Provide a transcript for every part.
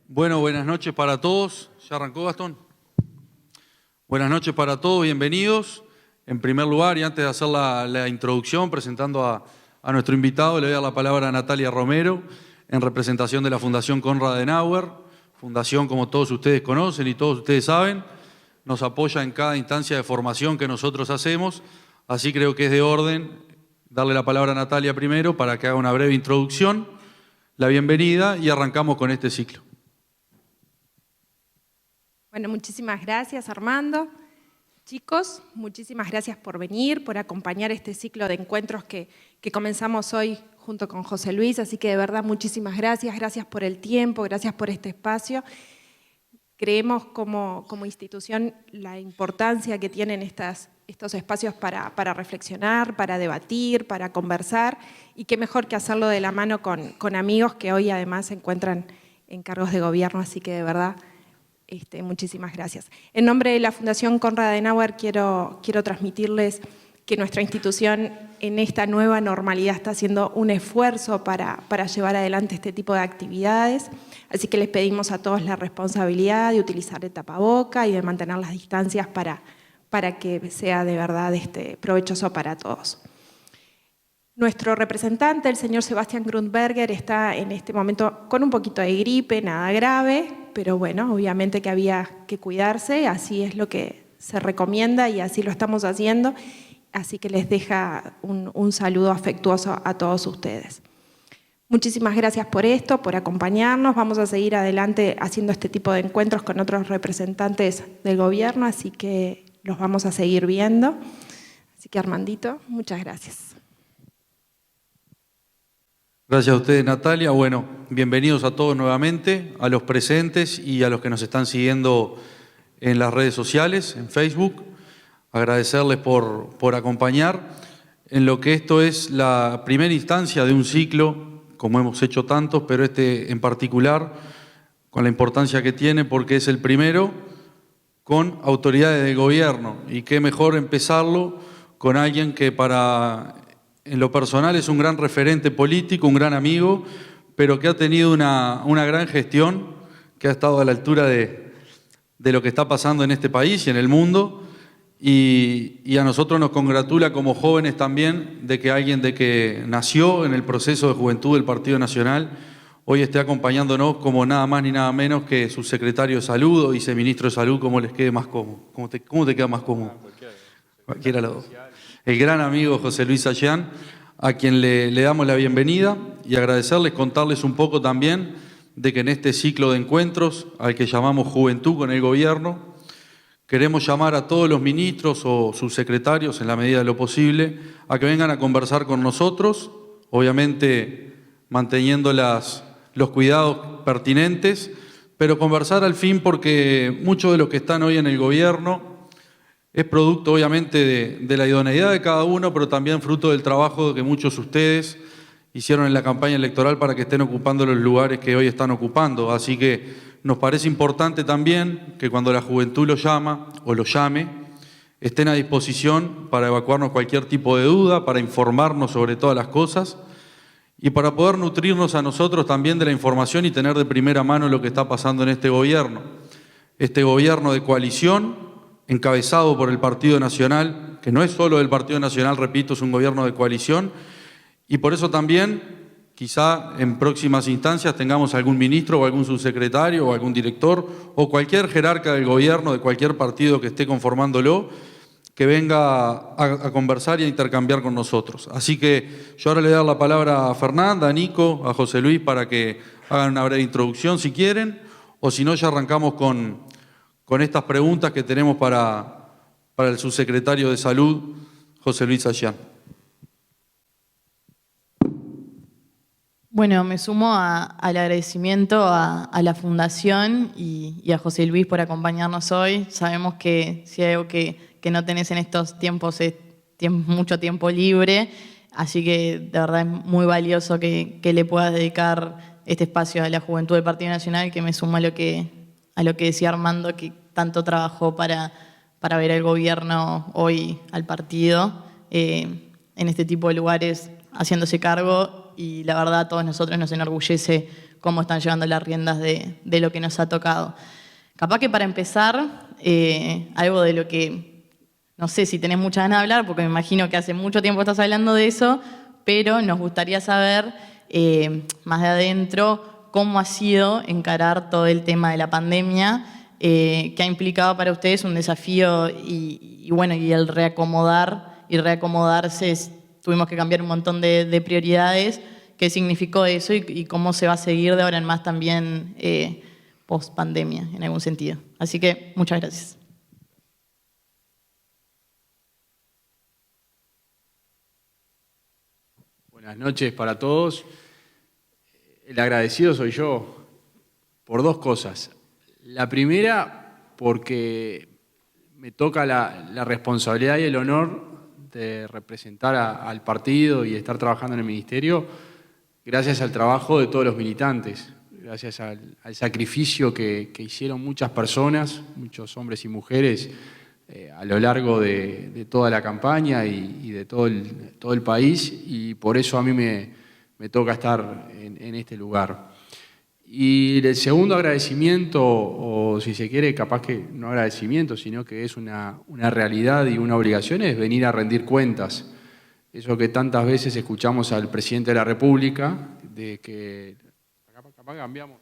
Bueno, buenas noches para todos. ¿Ya arrancó, Gastón? Buenas noches para todos, bienvenidos. En primer lugar, y antes de hacer la introducción, presentando a nuestro invitado, le voy a dar la palabra a Natalia Romero, en representación de la Fundación Konrad Adenauer. Fundación, como todos ustedes conocen y todos ustedes saben, nos apoya en cada instancia de formación que nosotros hacemos. Así creo que es de orden darle la palabra a Natalia primero para que haga una breve introducción, la bienvenida y arrancamos con este ciclo. Bueno, muchísimas gracias, Armando. Chicos, muchísimas gracias por venir, por acompañar este ciclo de encuentros que comenzamos hoy junto con José Luis. Así que de verdad, muchísimas gracias. Gracias por el tiempo, gracias por este espacio. Creemos como institución la importancia que tienen estos espacios para reflexionar, para debatir, para conversar. Y qué mejor que hacerlo de la mano con amigos que hoy además se encuentran en cargos de gobierno. Así que de verdad, muchísimas gracias. En nombre de la Fundación Konrad Adenauer quiero transmitirles que nuestra institución en esta nueva normalidad está haciendo un esfuerzo para llevar adelante este tipo de actividades. Así que les pedimos a todos la responsabilidad de utilizar el tapaboca y de mantener las distancias para que sea de verdad provechoso para todos. Nuestro representante, el señor Sebastián Grundberger, está en este momento con un poquito de gripe, nada grave, pero bueno, obviamente que había que cuidarse, así es lo que se recomienda y así lo estamos haciendo, así que les deja un saludo afectuoso a todos ustedes. Muchísimas gracias por esto, por acompañarnos, vamos a seguir adelante haciendo este tipo de encuentros con otros representantes del gobierno, así que los vamos a seguir viendo. Así que Armandito, muchas gracias. Gracias a ustedes, Natalia. Bueno, bienvenidos a todos nuevamente, a los presentes y a los que nos están siguiendo en las redes sociales, en Facebook. Agradecerles por acompañar en lo que esto es la primera instancia de un ciclo, como hemos hecho tantos, pero este en particular, con la importancia que tiene, porque es el primero con autoridades del gobierno. Y qué mejor empezarlo con alguien que en lo personal es un gran referente político, un gran amigo, pero que ha tenido una gran gestión, que ha estado a la altura de lo que está pasando en este país y en el mundo, y a nosotros nos congratula como jóvenes también de que alguien que nació en el proceso de juventud del Partido Nacional hoy esté acompañándonos como nada más ni nada menos que su secretario de Salud o viceministro de Salud, como les quede más cómodo. ¿Cómo te queda más cómodo? Cualquiera de los dos. El gran amigo José Luis Sayán, a quien le damos la bienvenida y agradecerles, contarles un poco también de que en este ciclo de encuentros, al que llamamos Juventud con el Gobierno, queremos llamar a todos los ministros o subsecretarios, en la medida de lo posible, a que vengan a conversar con nosotros, obviamente manteniendo los cuidados pertinentes, pero conversar al fin porque muchos de los que están hoy en el Gobierno es producto, obviamente, de la idoneidad de cada uno, pero también fruto del trabajo que muchos de ustedes hicieron en la campaña electoral para que estén ocupando los lugares que hoy están ocupando. Así que nos parece importante también que cuando la juventud lo llama o lo llame, estén a disposición para evacuarnos cualquier tipo de duda, para informarnos sobre todas las cosas y para poder nutrirnos a nosotros también de la información y tener de primera mano lo que está pasando en este gobierno. Este gobierno de coalición, encabezado por el Partido Nacional, que no es solo del Partido Nacional, repito, es un gobierno de coalición, y por eso también, quizá en próximas instancias tengamos algún ministro o algún subsecretario o algún director o cualquier jerarca del gobierno, de cualquier partido que esté conformándolo, que venga a conversar y a intercambiar con nosotros. Así que yo ahora le voy a dar la palabra a Fernanda, a Nico, a José Luis para que hagan una breve introducción si quieren, o si no ya arrancamos con estas preguntas que tenemos para el subsecretario de Salud, José Luis Sayán. Bueno, me sumo al agradecimiento a la Fundación y a José Luis por acompañarnos hoy. Sabemos que si hay algo que no tenés en estos tiempos es mucho tiempo libre, así que de verdad es muy valioso que le puedas dedicar este espacio a la juventud del Partido Nacional, que me sumo a lo que decía Armando, que tanto trabajó para ver al gobierno hoy, al partido, en este tipo de lugares haciéndose cargo, y la verdad a todos nosotros nos enorgullece cómo están llevando las riendas de lo que nos ha tocado. Capaz que para empezar, algo de lo que no sé si tenés mucha ganas de hablar, porque me imagino que hace mucho tiempo estás hablando de eso, pero nos gustaría saber más de adentro cómo ha sido encarar todo el tema de la pandemia, que ha implicado para ustedes un desafío y el reacomodar y reacomodarse. Tuvimos que cambiar un montón de prioridades. ¿Qué significó eso y cómo se va a seguir de ahora en más también post pandemia en algún sentido? Así que muchas gracias. Buenas noches para todos. El agradecido soy yo por dos cosas. La primera, porque me toca la responsabilidad y el honor de representar al partido y estar trabajando en el ministerio gracias al trabajo de todos los militantes, gracias al sacrificio que hicieron muchas personas, muchos hombres y mujeres a lo largo de toda la campaña y de todo el país, y por eso a mí me toca estar en este lugar. Y el segundo agradecimiento, o si se quiere, capaz que no agradecimiento, sino que es una realidad y una obligación, es venir a rendir cuentas. Eso que tantas veces escuchamos al presidente de la República, de que... Capaz cambiamos.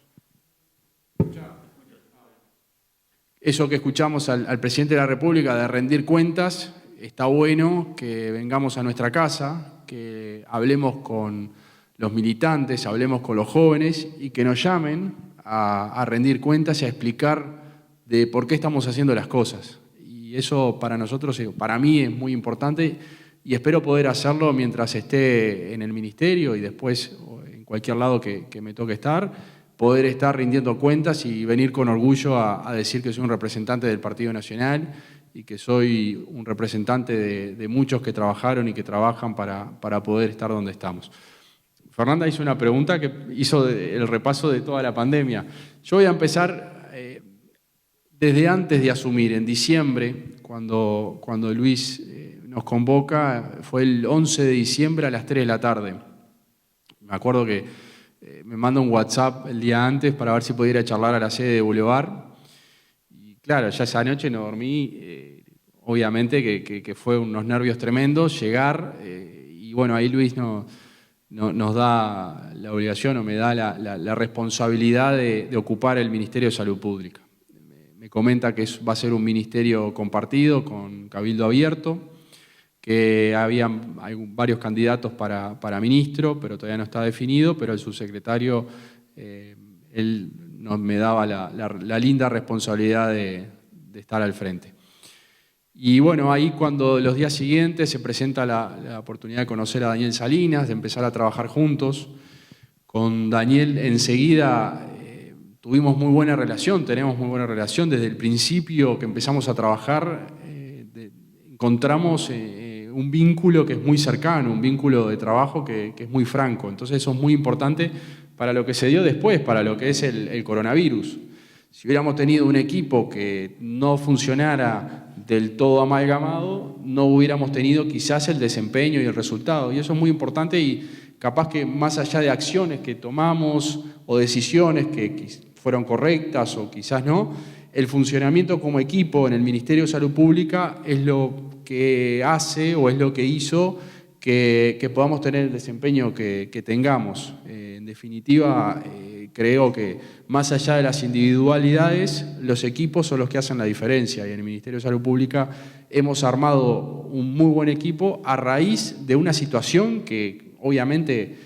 Eso que escuchamos al presidente de la República de rendir cuentas, está bueno que vengamos a nuestra casa, que hablemos con los militantes, hablemos con los jóvenes y que nos llamen a rendir cuentas y a explicar de por qué estamos haciendo las cosas. Y eso para nosotros, para mí es muy importante y espero poder hacerlo mientras esté en el ministerio y después en cualquier lado que me toque estar, poder estar rindiendo cuentas y venir con orgullo a decir que soy un representante del Partido Nacional y que soy un representante de muchos que trabajaron y que trabajan para poder estar donde estamos. Fernanda hizo una pregunta que hizo el repaso de toda la pandemia. Yo voy a empezar desde antes de asumir, en diciembre, cuando Luis nos convoca, fue el 11 de diciembre a las 3 de la tarde. Me acuerdo que me manda un WhatsApp el día antes para ver si podía ir a charlar a la sede de Boulevard. Y claro, ya esa noche no dormí, obviamente que fue unos nervios tremendos llegar, y bueno, ahí Luis nos da la obligación o me da la responsabilidad de ocupar el Ministerio de Salud Pública. Me comenta que va a ser un ministerio compartido con Cabildo Abierto, que hay varios candidatos para ministro, pero todavía no está definido, pero el subsecretario, él me daba la linda responsabilidad de estar al frente. Y bueno, ahí cuando los días siguientes se presenta la oportunidad de conocer a Daniel Salinas, de empezar a trabajar juntos. Con Daniel enseguida tuvimos muy buena relación, tenemos muy buena relación. Desde el principio que empezamos a trabajar, encontramos un vínculo que es muy cercano, un vínculo de trabajo que es muy franco. Entonces eso es muy importante para lo que se dio después, para lo que es el coronavirus. Si hubiéramos tenido un equipo que no funcionara del todo amalgamado, no hubiéramos tenido quizás el desempeño y el resultado. Y eso es muy importante y capaz que más allá de acciones que tomamos o decisiones que fueron correctas o quizás no, el funcionamiento como equipo en el Ministerio de Salud Pública es lo que hace o es lo que hizo que podamos tener el desempeño que tengamos. En definitiva, creo que más allá de las individualidades, los equipos son los que hacen la diferencia. Y en el Ministerio de Salud Pública hemos armado un muy buen equipo a raíz de una situación que obviamente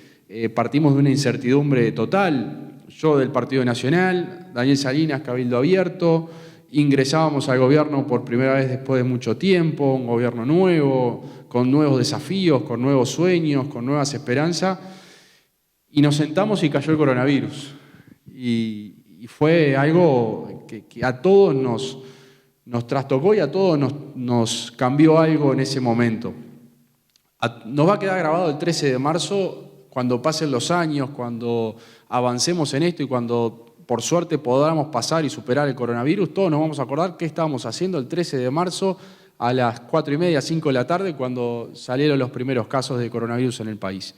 partimos de una incertidumbre total. Yo del Partido Nacional, Daniel Salinas, Cabildo Abierto, ingresábamos al gobierno por primera vez después de mucho tiempo, un gobierno nuevo, con nuevos desafíos, con nuevos sueños, con nuevas esperanzas, y nos sentamos y cayó el coronavirus. Y fue algo que a todos nos trastocó y a todos nos cambió algo en ese momento. Nos va a quedar grabado el 13 de marzo, cuando pasen los años, cuando avancemos en esto y cuando por suerte podamos pasar y superar el coronavirus, todos nos vamos a acordar qué estábamos haciendo el 13 de marzo a las 4:30, 5 de la tarde, cuando salieron los primeros casos de coronavirus en el país.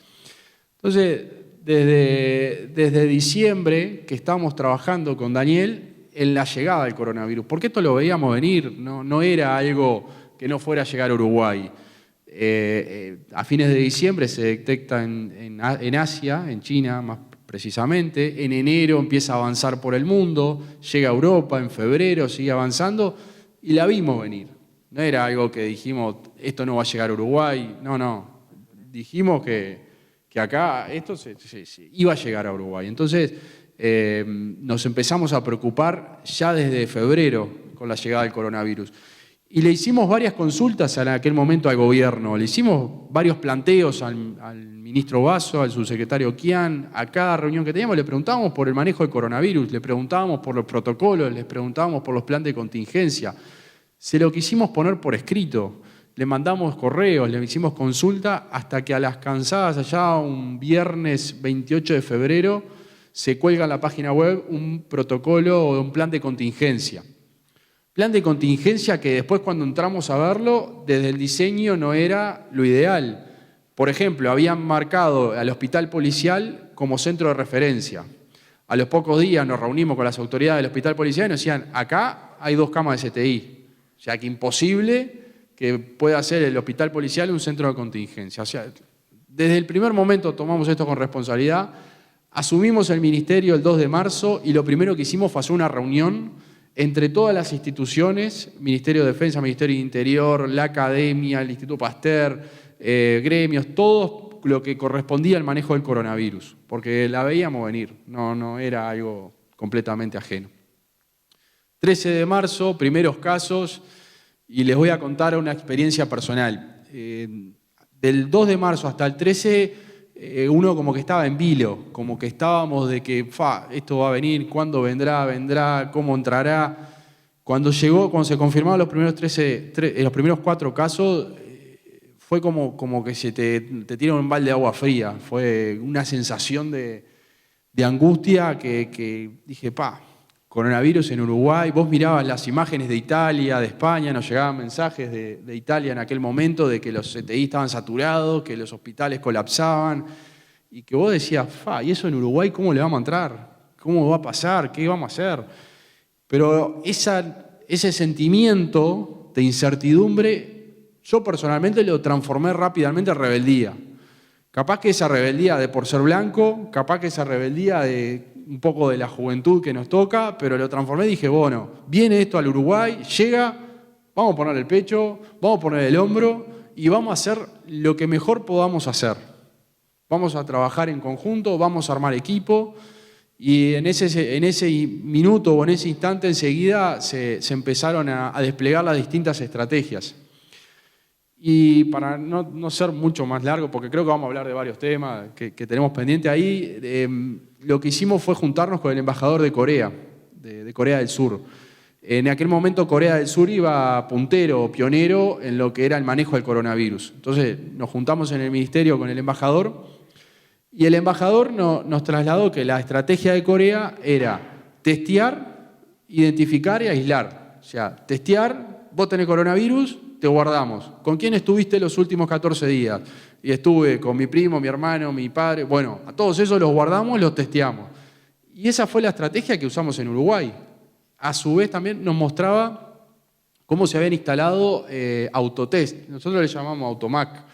Entonces, desde diciembre que estábamos trabajando con Daniel en la llegada del coronavirus, porque esto lo veíamos venir, no era algo que no fuera a llegar a Uruguay. A fines de diciembre se detecta en Asia, en China más precisamente, en enero empieza a avanzar por el mundo, llega a Europa, en febrero sigue avanzando y la vimos venir. No era algo que dijimos, esto no va a llegar a Uruguay, no. Dijimos que acá esto se iba a llegar a Uruguay. Entonces nos empezamos a preocupar ya desde febrero con la llegada del coronavirus. Y le hicimos varias consultas en aquel momento al gobierno, le hicimos varios planteos al ministro Basso, al subsecretario Kian, a cada reunión que teníamos le preguntábamos por el manejo del coronavirus, le preguntábamos por los protocolos, les preguntábamos por los planes de contingencia. Se lo quisimos poner por escrito, le mandamos correos, le hicimos consulta, hasta que a las cansadas allá un viernes 28 de febrero se cuelga en la página web un protocolo o un plan de contingencia. Plan de contingencia que después cuando entramos a verlo, desde el diseño no era lo ideal. Por ejemplo, habían marcado al hospital policial como centro de referencia. A los pocos días nos reunimos con las autoridades del hospital policial y nos decían, acá hay 2 camas de CTI. O sea, que imposible que pueda ser el hospital policial un centro de contingencia. O sea, desde el primer momento tomamos esto con responsabilidad, asumimos el ministerio el 2 de marzo y lo primero que hicimos fue hacer una reunión entre todas las instituciones, Ministerio de Defensa, Ministerio de Interior, la Academia, el Instituto Pasteur, gremios, todo lo que correspondía al manejo del coronavirus, porque la veíamos venir, no era algo completamente ajeno. 13 de marzo, primeros casos, y les voy a contar una experiencia personal. Del 2 de marzo hasta el 13, uno como que estaba en vilo, como que estábamos de que esto va a venir, ¿cuándo vendrá, cómo entrará? Cuando se confirmaron los primeros 4 casos, fue como que se te tira un balde de agua fría, fue una sensación de angustia que dije, coronavirus en Uruguay. Vos mirabas las imágenes de Italia, de España, nos llegaban mensajes de Italia en aquel momento de que los CTI estaban saturados, que los hospitales colapsaban, y que vos decías, ¿y eso en Uruguay cómo le vamos a entrar? ¿Cómo va a pasar? ¿Qué vamos a hacer? Pero ese sentimiento de incertidumbre, yo personalmente lo transformé rápidamente en rebeldía. Capaz que esa rebeldía de por ser blanco, capaz que esa rebeldía de un poco de la juventud que nos toca, pero lo transformé y dije, bueno, viene esto al Uruguay, llega, vamos a poner el pecho, vamos a poner el hombro y vamos a hacer lo que mejor podamos hacer. Vamos a trabajar en conjunto, vamos a armar equipo y en ese minuto o en ese instante enseguida se empezaron a desplegar las distintas estrategias. Y para no ser mucho más largo, porque creo que vamos a hablar de varios temas que tenemos pendiente ahí, lo que hicimos fue juntarnos con el embajador de Corea, de Corea del Sur. En aquel momento Corea del Sur iba puntero, pionero en lo que era el manejo del coronavirus. Entonces nos juntamos en el ministerio con el embajador y el embajador nos trasladó que la estrategia de Corea era testear, identificar y aislar. O sea, testear, vos tenés coronavirus, te guardamos. ¿Con quién estuviste los últimos 14 días? Y estuve con mi primo, mi hermano, mi padre. Bueno, a todos esos los guardamos, los testeamos. Y esa fue la estrategia que usamos en Uruguay. A su vez también nos mostraba cómo se habían instalado autotest. Nosotros le llamamos automac.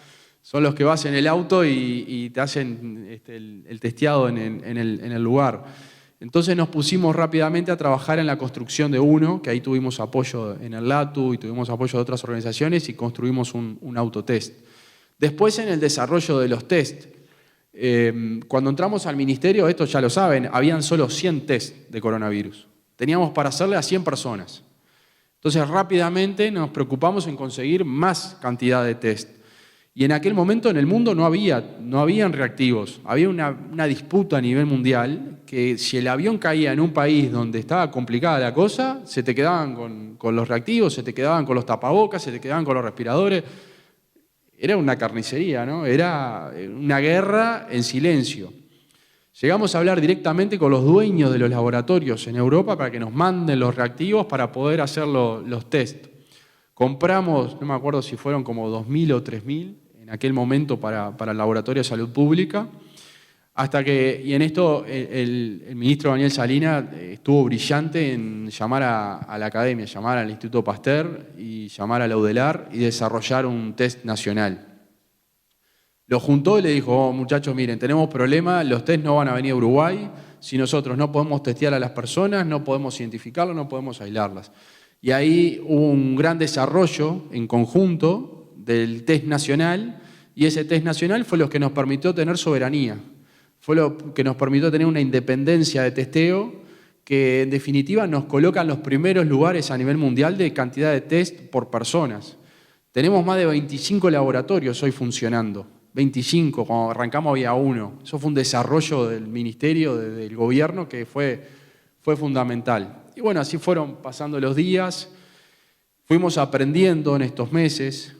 Son los que vas en el auto y te hacen el testeado en el lugar. Entonces nos pusimos rápidamente a trabajar en la construcción de uno, que ahí tuvimos apoyo en el LATU y tuvimos apoyo de otras organizaciones y construimos un autotest. Después en el desarrollo de los test. Cuando entramos al ministerio, esto ya lo saben, habían solo 100 test de coronavirus. Teníamos para hacerle a 100 personas. Entonces rápidamente nos preocupamos en conseguir más cantidad de test. Y en aquel momento en el mundo no habían reactivos. Había una disputa a nivel mundial que si el avión caía en un país donde estaba complicada la cosa, se te quedaban con los reactivos, se te quedaban con los tapabocas, se te quedaban con los respiradores. Era una carnicería, ¿no? Era una guerra en silencio. Llegamos a hablar directamente con los dueños de los laboratorios en Europa para que nos manden los reactivos para poder hacer los test. Compramos, no me acuerdo si fueron como 2.000 o 3.000 en aquel momento para el Laboratorio de Salud Pública. Y en esto el ministro Daniel Salinas estuvo brillante en llamar a la academia, llamar al Instituto Pasteur y llamar a la UDELAR y desarrollar un test nacional. Lo juntó y le dijo, oh, muchachos, miren, tenemos problemas, los test no van a venir a Uruguay, si nosotros no podemos testear a las personas, no podemos identificarlas, no podemos aislarlas. Y ahí hubo un gran desarrollo en conjunto del test nacional, y ese test nacional fue lo que nos permitió tener soberanía, fue lo que nos permitió tener una independencia de testeo que en definitiva nos coloca en los primeros lugares a nivel mundial de cantidad de test por personas. Tenemos más de 25 laboratorios hoy funcionando. 25, cuando arrancamos había 1. Eso fue un desarrollo del ministerio, del gobierno, que fue fundamental. Y bueno, así fueron pasando los días, fuimos aprendiendo en estos meses,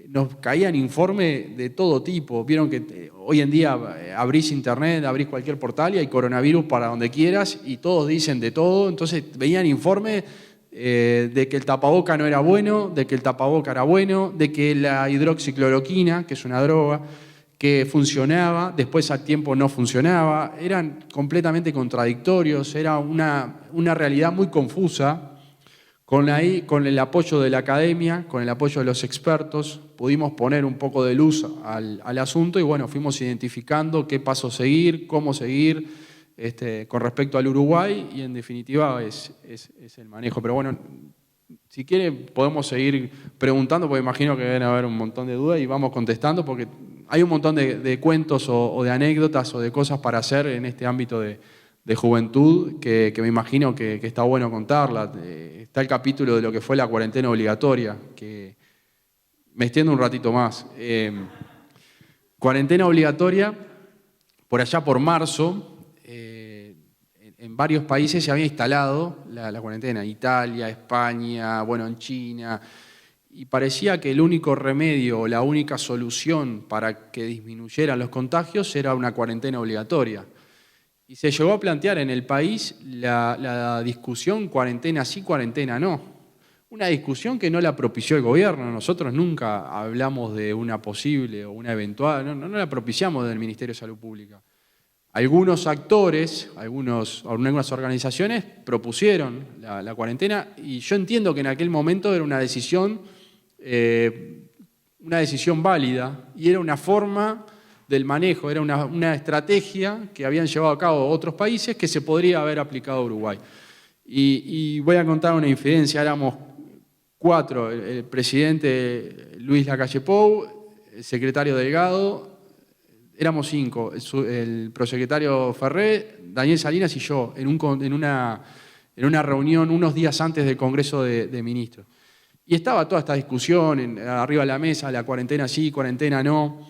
nos caían informes de todo tipo. Vieron que hoy en día abrís internet, abrís cualquier portal y hay coronavirus para donde quieras y todos dicen de todo. Entonces veían informes de que el tapaboca no era bueno, de que el tapaboca era bueno, de que la hidroxicloroquina, que es una droga, que funcionaba, después al tiempo no funcionaba, eran completamente contradictorios, era una realidad muy confusa. Con el apoyo de la academia, con el apoyo de los expertos, pudimos poner un poco de luz al asunto y bueno, fuimos identificando qué paso seguir, cómo seguir con respecto al Uruguay y en definitiva es el manejo. Pero bueno, si quieren podemos seguir preguntando porque imagino que deben haber un montón de dudas y vamos contestando porque hay un montón de cuentos o de anécdotas o de cosas para hacer en este ámbito de juventud que me imagino que está bueno contarla. Está el capítulo de lo que fue la cuarentena obligatoria, que me extiendo un ratito más. Cuarentena obligatoria, por allá por marzo, en varios países se había instalado la cuarentena, Italia, España, bueno, en China, y parecía que el único remedio o la única solución para que disminuyeran los contagios era una cuarentena obligatoria. Y se llegó a plantear en el país la discusión cuarentena sí, cuarentena no. Una discusión que no la propició el gobierno. Nosotros nunca hablamos de una posible o una eventual, no la propiciamos desde el Ministerio de Salud Pública. Algunos actores, algunas organizaciones propusieron la cuarentena y yo entiendo que en aquel momento era una decisión válida y era una forma del manejo, era una estrategia que habían llevado a cabo otros países que se podría haber aplicado a Uruguay. Y voy a contar una infidencia, éramos 4, el presidente Luis Lacalle Pou, el secretario Delgado, éramos 5, el prosecretario Ferré, Daniel Salinas y yo, en una reunión unos días antes del Congreso de Ministros. Y estaba toda esta discusión arriba de la mesa, la cuarentena sí, cuarentena no.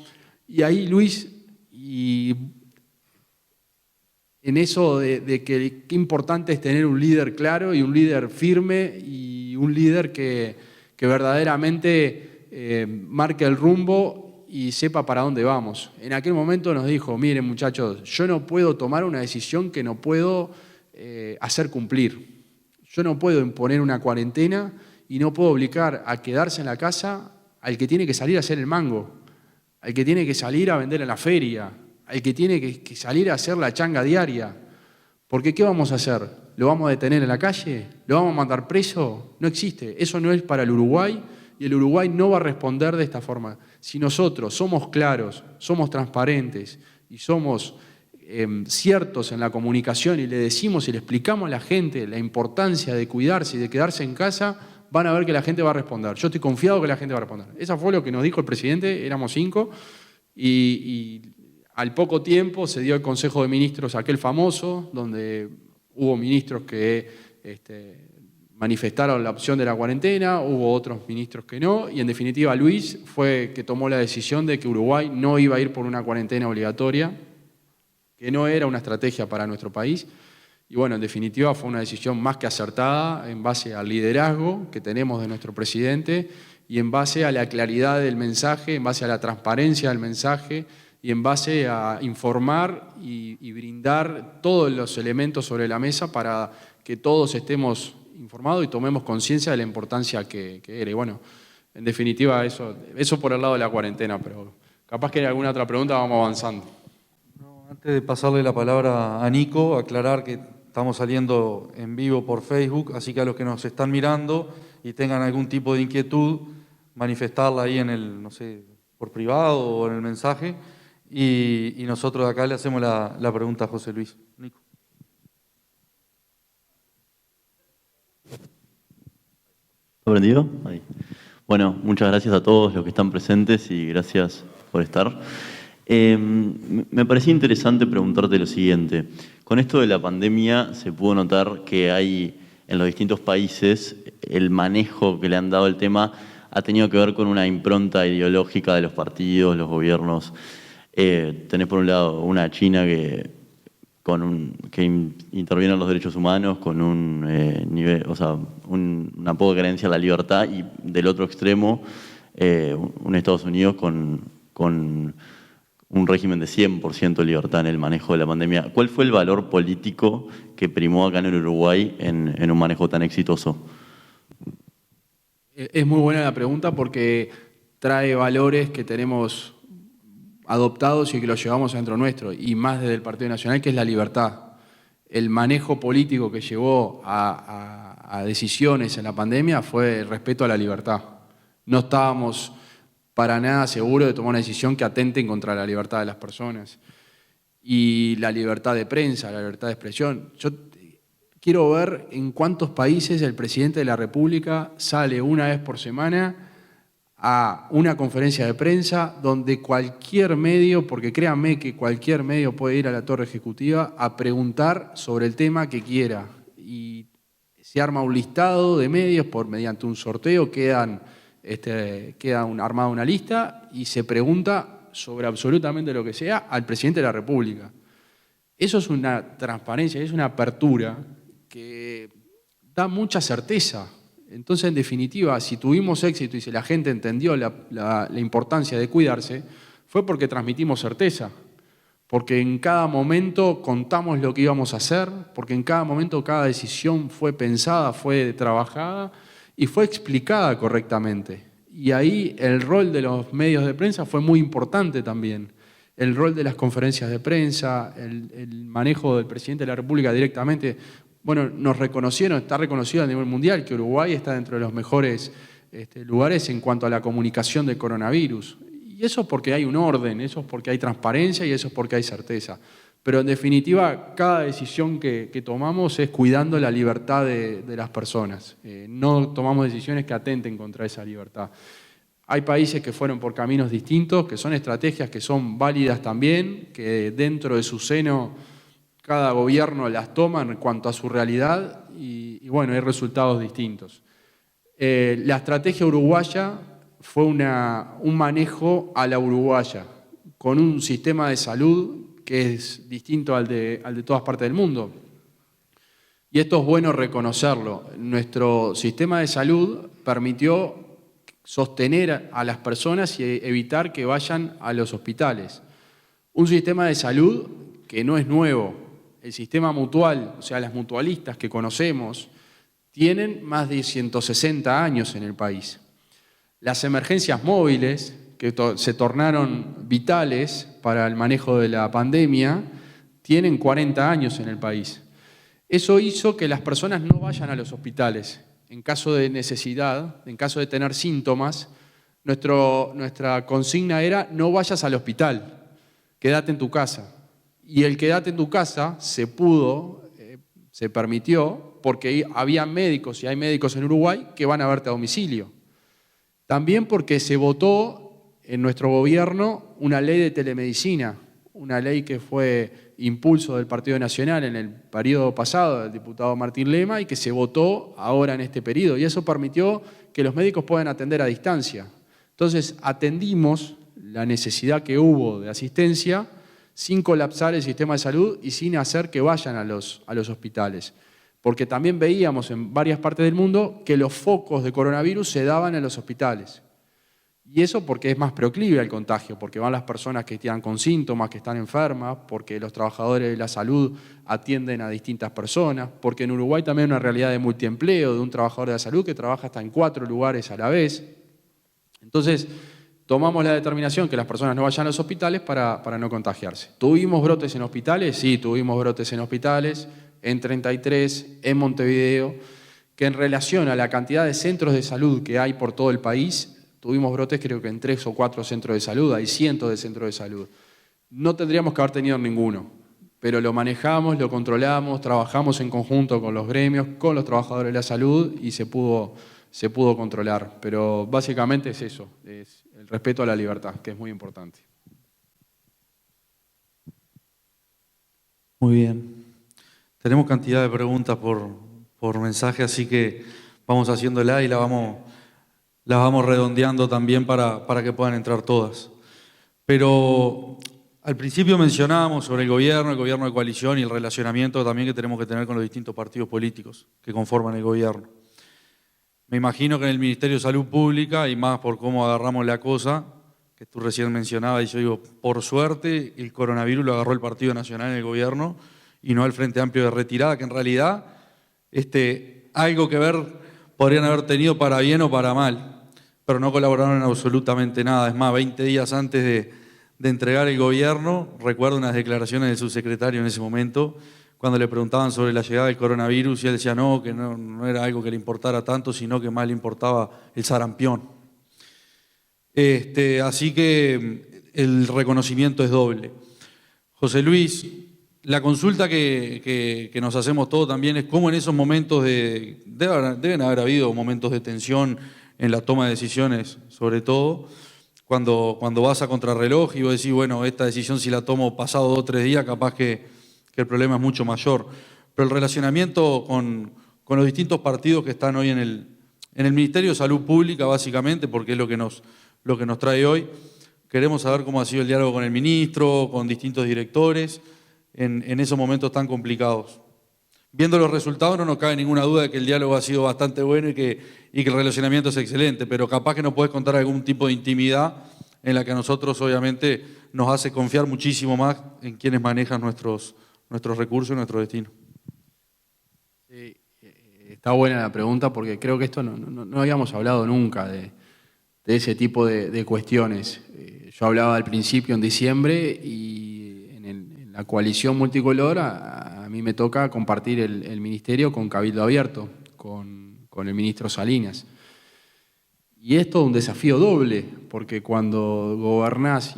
Y ahí Luis, y en eso de que qué importante es tener un líder claro y un líder firme y un líder que verdaderamente marque el rumbo y sepa para dónde vamos. En aquel momento nos dijo, miren muchachos, yo no puedo tomar una decisión que no puedo hacer cumplir. Yo no puedo imponer una cuarentena y no puedo obligar a quedarse en la casa al que tiene que salir a hacer el mango, al que tiene que salir a vender en la feria, al que tiene que salir a hacer la changa diaria. Porque ¿qué vamos a hacer? ¿Lo vamos a detener en la calle? ¿Lo vamos a mandar preso? No existe. Eso no es para el Uruguay y el Uruguay no va a responder de esta forma. Si nosotros somos claros, somos transparentes y somos ciertos en la comunicación y le decimos y le explicamos a la gente la importancia de cuidarse y de quedarse en casa, van a ver que la gente va a responder. Yo estoy confiado que la gente va a responder. Eso fue lo que nos dijo el presidente, éramos 5, y al poco tiempo se dio el Consejo de Ministros aquel famoso, donde hubo ministros que manifestaron la opción de la cuarentena, hubo otros ministros que no, y en definitiva Luis fue que tomó la decisión de que Uruguay no iba a ir por una cuarentena obligatoria, que no era una estrategia para nuestro país. Y bueno, en definitiva fue una decisión más que acertada en base al liderazgo que tenemos de nuestro presidente y en base a la claridad del mensaje, en base a la transparencia del mensaje y en base a informar y brindar todos los elementos sobre la mesa para que todos estemos informados y tomemos conciencia de la importancia que era. Y bueno, en definitiva eso por el lado de la cuarentena, pero capaz que hay alguna otra pregunta, vamos avanzando. Antes de pasarle la palabra a Nico, aclarar que estamos saliendo en vivo por Facebook, así que a los que nos están mirando y tengan algún tipo de inquietud, manifestarla ahí en el, no sé, por privado o en el mensaje, y nosotros de acá le hacemos la pregunta a José Luis. Nico. ¿Está prendido? Ahí. Bueno, muchas gracias a todos los que están presentes y gracias por estar. Me parecía interesante preguntarte lo siguiente. Con esto de la pandemia se pudo notar que hay en los distintos países el manejo que le han dado el tema ha tenido que ver con una impronta ideológica de los partidos, los gobiernos. Tenés por un lado una China que interviene en los derechos humanos con un nivel, o sea, una poca creencia en la libertad, y del otro extremo un Estados Unidos con un régimen de 100% de libertad en el manejo de la pandemia. ¿Cuál fue el valor político que primó acá en el Uruguay en un manejo tan exitoso? Es muy buena la pregunta porque trae valores que tenemos adoptados y que los llevamos adentro nuestro, y más desde el Partido Nacional, que es la libertad. El manejo político que llevó a decisiones en la pandemia fue el respeto a la libertad. No estábamos para nada seguros de tomar una decisión que atente contra la libertad de las personas. Y la libertad de prensa, la libertad de expresión. Yo quiero ver en cuántos países el presidente de la República sale una vez por semana a una conferencia de prensa donde cualquier medio, porque créanme que cualquier medio puede ir a la torre ejecutiva a preguntar sobre el tema que quiera. Y se arma un listado de medios mediante un sorteo, queda armada una lista y se pregunta sobre absolutamente lo que sea al presidente de la República. Eso es una transparencia, es una apertura que da mucha certeza. Entonces, en definitiva, si tuvimos éxito y si la gente entendió la importancia de cuidarse, fue porque transmitimos certeza, porque en cada momento contamos lo que íbamos a hacer, porque en cada momento cada decisión fue pensada, fue trabajada y fue explicada correctamente. Y ahí el rol de los medios de prensa fue muy importante también. El rol de las conferencias de prensa, el manejo del presidente de la República directamente. Bueno, nos reconocieron, está reconocido a nivel mundial que Uruguay está dentro de los mejores lugares en cuanto a la comunicación del coronavirus. Y eso es porque hay un orden, eso es porque hay transparencia y eso es porque hay certeza. Pero en definitiva, cada decisión que tomamos es cuidando la libertad de las personas. No tomamos decisiones que atenten contra esa libertad. Hay países que fueron por caminos distintos, que son estrategias que son válidas también, que dentro de su seno cada gobierno las toma en cuanto a su realidad y bueno, hay resultados distintos. La estrategia uruguaya fue un manejo a la uruguaya, con un sistema de salud que es distinto al de todas partes del mundo. Y esto es bueno reconocerlo. Nuestro sistema de salud permitió sostener a las personas y evitar que vayan a los hospitales. Un sistema de salud que no es nuevo. El sistema mutual, o sea, las mutualistas que conocemos, tienen más de 160 años en el país. Las emergencias móviles, que se tornaron vitales para el manejo de la pandemia, tienen 40 años en el país. Eso hizo que las personas no vayan a los hospitales. En caso de necesidad, en caso de tener síntomas, nuestra consigna era: no vayas al hospital, quédate en tu casa. Y el quédate en tu casa se permitió, porque había médicos y hay médicos en Uruguay que van a verte a domicilio. También porque se votó en nuestro gobierno una ley de telemedicina, una ley que fue impulso del Partido Nacional en el periodo pasado del diputado Martín Lema y que se votó ahora en este periodo. Y eso permitió que los médicos puedan atender a distancia. Entonces atendimos la necesidad que hubo de asistencia sin colapsar el sistema de salud y sin hacer que vayan a los hospitales. Porque también veíamos en varias partes del mundo que los focos de coronavirus se daban en los hospitales. Y eso porque es más proclive al contagio, porque van las personas que están con síntomas, que están enfermas, porque los trabajadores de la salud atienden a distintas personas, porque en Uruguay también hay una realidad de multiempleo, de un trabajador de la salud que trabaja hasta en 4 lugares a la vez. Entonces, tomamos la determinación que las personas no vayan a los hospitales para no contagiarse. ¿Tuvimos brotes en hospitales? Sí, tuvimos brotes en hospitales, en 33, en Montevideo, que en relación a la cantidad de centros de salud que hay por todo el país, tuvimos brotes creo que en 3 o 4 centros de salud, hay cientos de centros de salud. No tendríamos que haber tenido ninguno, pero lo manejamos, lo controlamos, trabajamos en conjunto con los gremios, con los trabajadores de la salud y se pudo controlar. Pero básicamente es eso, es el respeto a la libertad, que es muy importante. Muy bien. Tenemos cantidad de preguntas por mensaje, así que vamos haciéndola y la vamos redondeando también para que puedan entrar todas. Pero al principio mencionábamos sobre el gobierno de coalición y el relacionamiento también que tenemos que tener con los distintos partidos políticos que conforman el gobierno. Me imagino que en el Ministerio de Salud Pública, y más por cómo agarramos la cosa, que tú recién mencionabas, y yo digo, por suerte el coronavirus lo agarró el Partido Nacional en el gobierno y no el Frente Amplio de Retirada, que en realidad algo que ver podrían haber tenido para bien o para mal, pero no colaboraron en absolutamente nada. Es más, 20 días antes de entregar el gobierno, recuerdo unas declaraciones del subsecretario en ese momento, cuando le preguntaban sobre la llegada del coronavirus, y él decía que no era algo que le importara tanto, sino que más le importaba el sarampión. Así que el reconocimiento es doble. José Luis, la consulta que nos hacemos todos también es cómo en esos momentos deben haber habido momentos de tensión en la toma de decisiones, sobre todo cuando vas a contrarreloj y vos decís, bueno, esta decisión si la tomo pasado 2 o 3 días, capaz que el problema es mucho mayor. Pero el relacionamiento con los distintos partidos que están hoy en el Ministerio de Salud Pública, básicamente, porque es lo que nos trae hoy, queremos saber cómo ha sido el diálogo con el ministro, con distintos directores, en esos momentos tan complicados. Viendo los resultados no nos cabe ninguna duda de que el diálogo ha sido bastante bueno y que el relacionamiento es excelente, pero capaz que nos podés contar algún tipo de intimidad en la que a nosotros obviamente nos hace confiar muchísimo más en quienes manejan nuestros recursos y nuestro destino. Sí, está buena la pregunta porque creo que esto no habíamos hablado nunca de ese tipo de cuestiones. Yo hablaba al principio en diciembre y en la coalición multicolor a mí me toca compartir el ministerio con Cabildo Abierto, con el ministro Salinas. Y esto es un desafío doble, porque cuando gobernás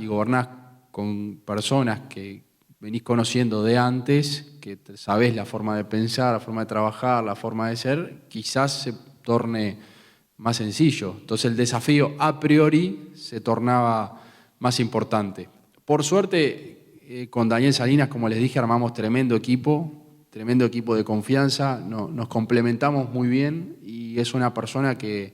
con personas que venís conociendo de antes, que sabés la forma de pensar, la forma de trabajar, la forma de ser, quizás se torne más sencillo. Entonces el desafío a priori se tornaba más importante. Por suerte, con Daniel Salinas, como les dije, armamos tremendo equipo de confianza, nos complementamos muy bien y es una persona que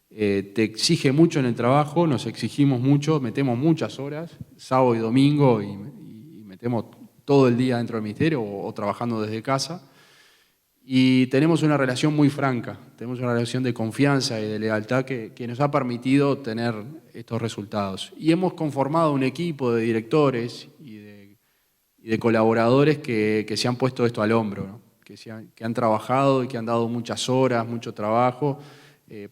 te exige mucho en el trabajo, nos exigimos mucho, metemos muchas horas, sábado y domingo, y metemos todo el día dentro del ministerio o trabajando desde casa. Y tenemos una relación muy franca, tenemos una relación de confianza y de lealtad que nos ha permitido tener estos resultados. Y hemos conformado un equipo de directores y de colaboradores que se han puesto esto al hombro, ¿no? que han trabajado y que han dado muchas horas, mucho trabajo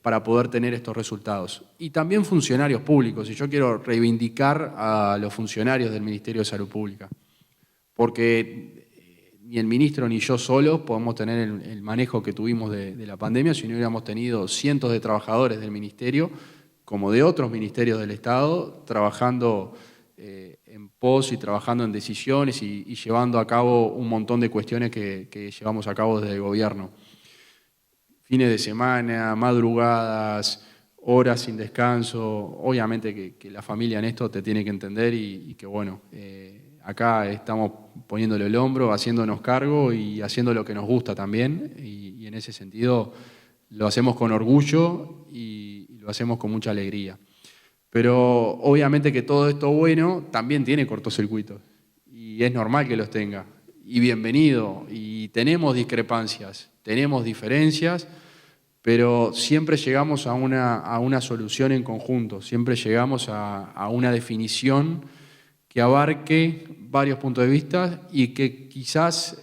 para poder tener estos resultados. Y también funcionarios públicos, y yo quiero reivindicar a los funcionarios del Ministerio de Salud Pública, porque ni el ministro ni yo solos podemos tener el manejo que tuvimos de la pandemia si no hubiéramos tenido cientos de trabajadores del ministerio, como de otros ministerios del Estado, trabajando en pos y trabajando en decisiones y llevando a cabo un montón de cuestiones que llevamos a cabo desde el gobierno. Fines de semana, madrugadas, horas sin descanso, obviamente que la familia en esto te tiene que entender y que bueno, acá estamos poniéndole el hombro, haciéndonos cargo y haciendo lo que nos gusta también y en ese sentido lo hacemos con orgullo y lo hacemos con mucha alegría. Pero obviamente que todo esto bueno también tiene cortocircuitos y es normal que los tenga y bienvenido y tenemos discrepancias, tenemos diferencias, pero siempre llegamos a una solución en conjunto, siempre llegamos a una definición que abarque varios puntos de vista y que quizás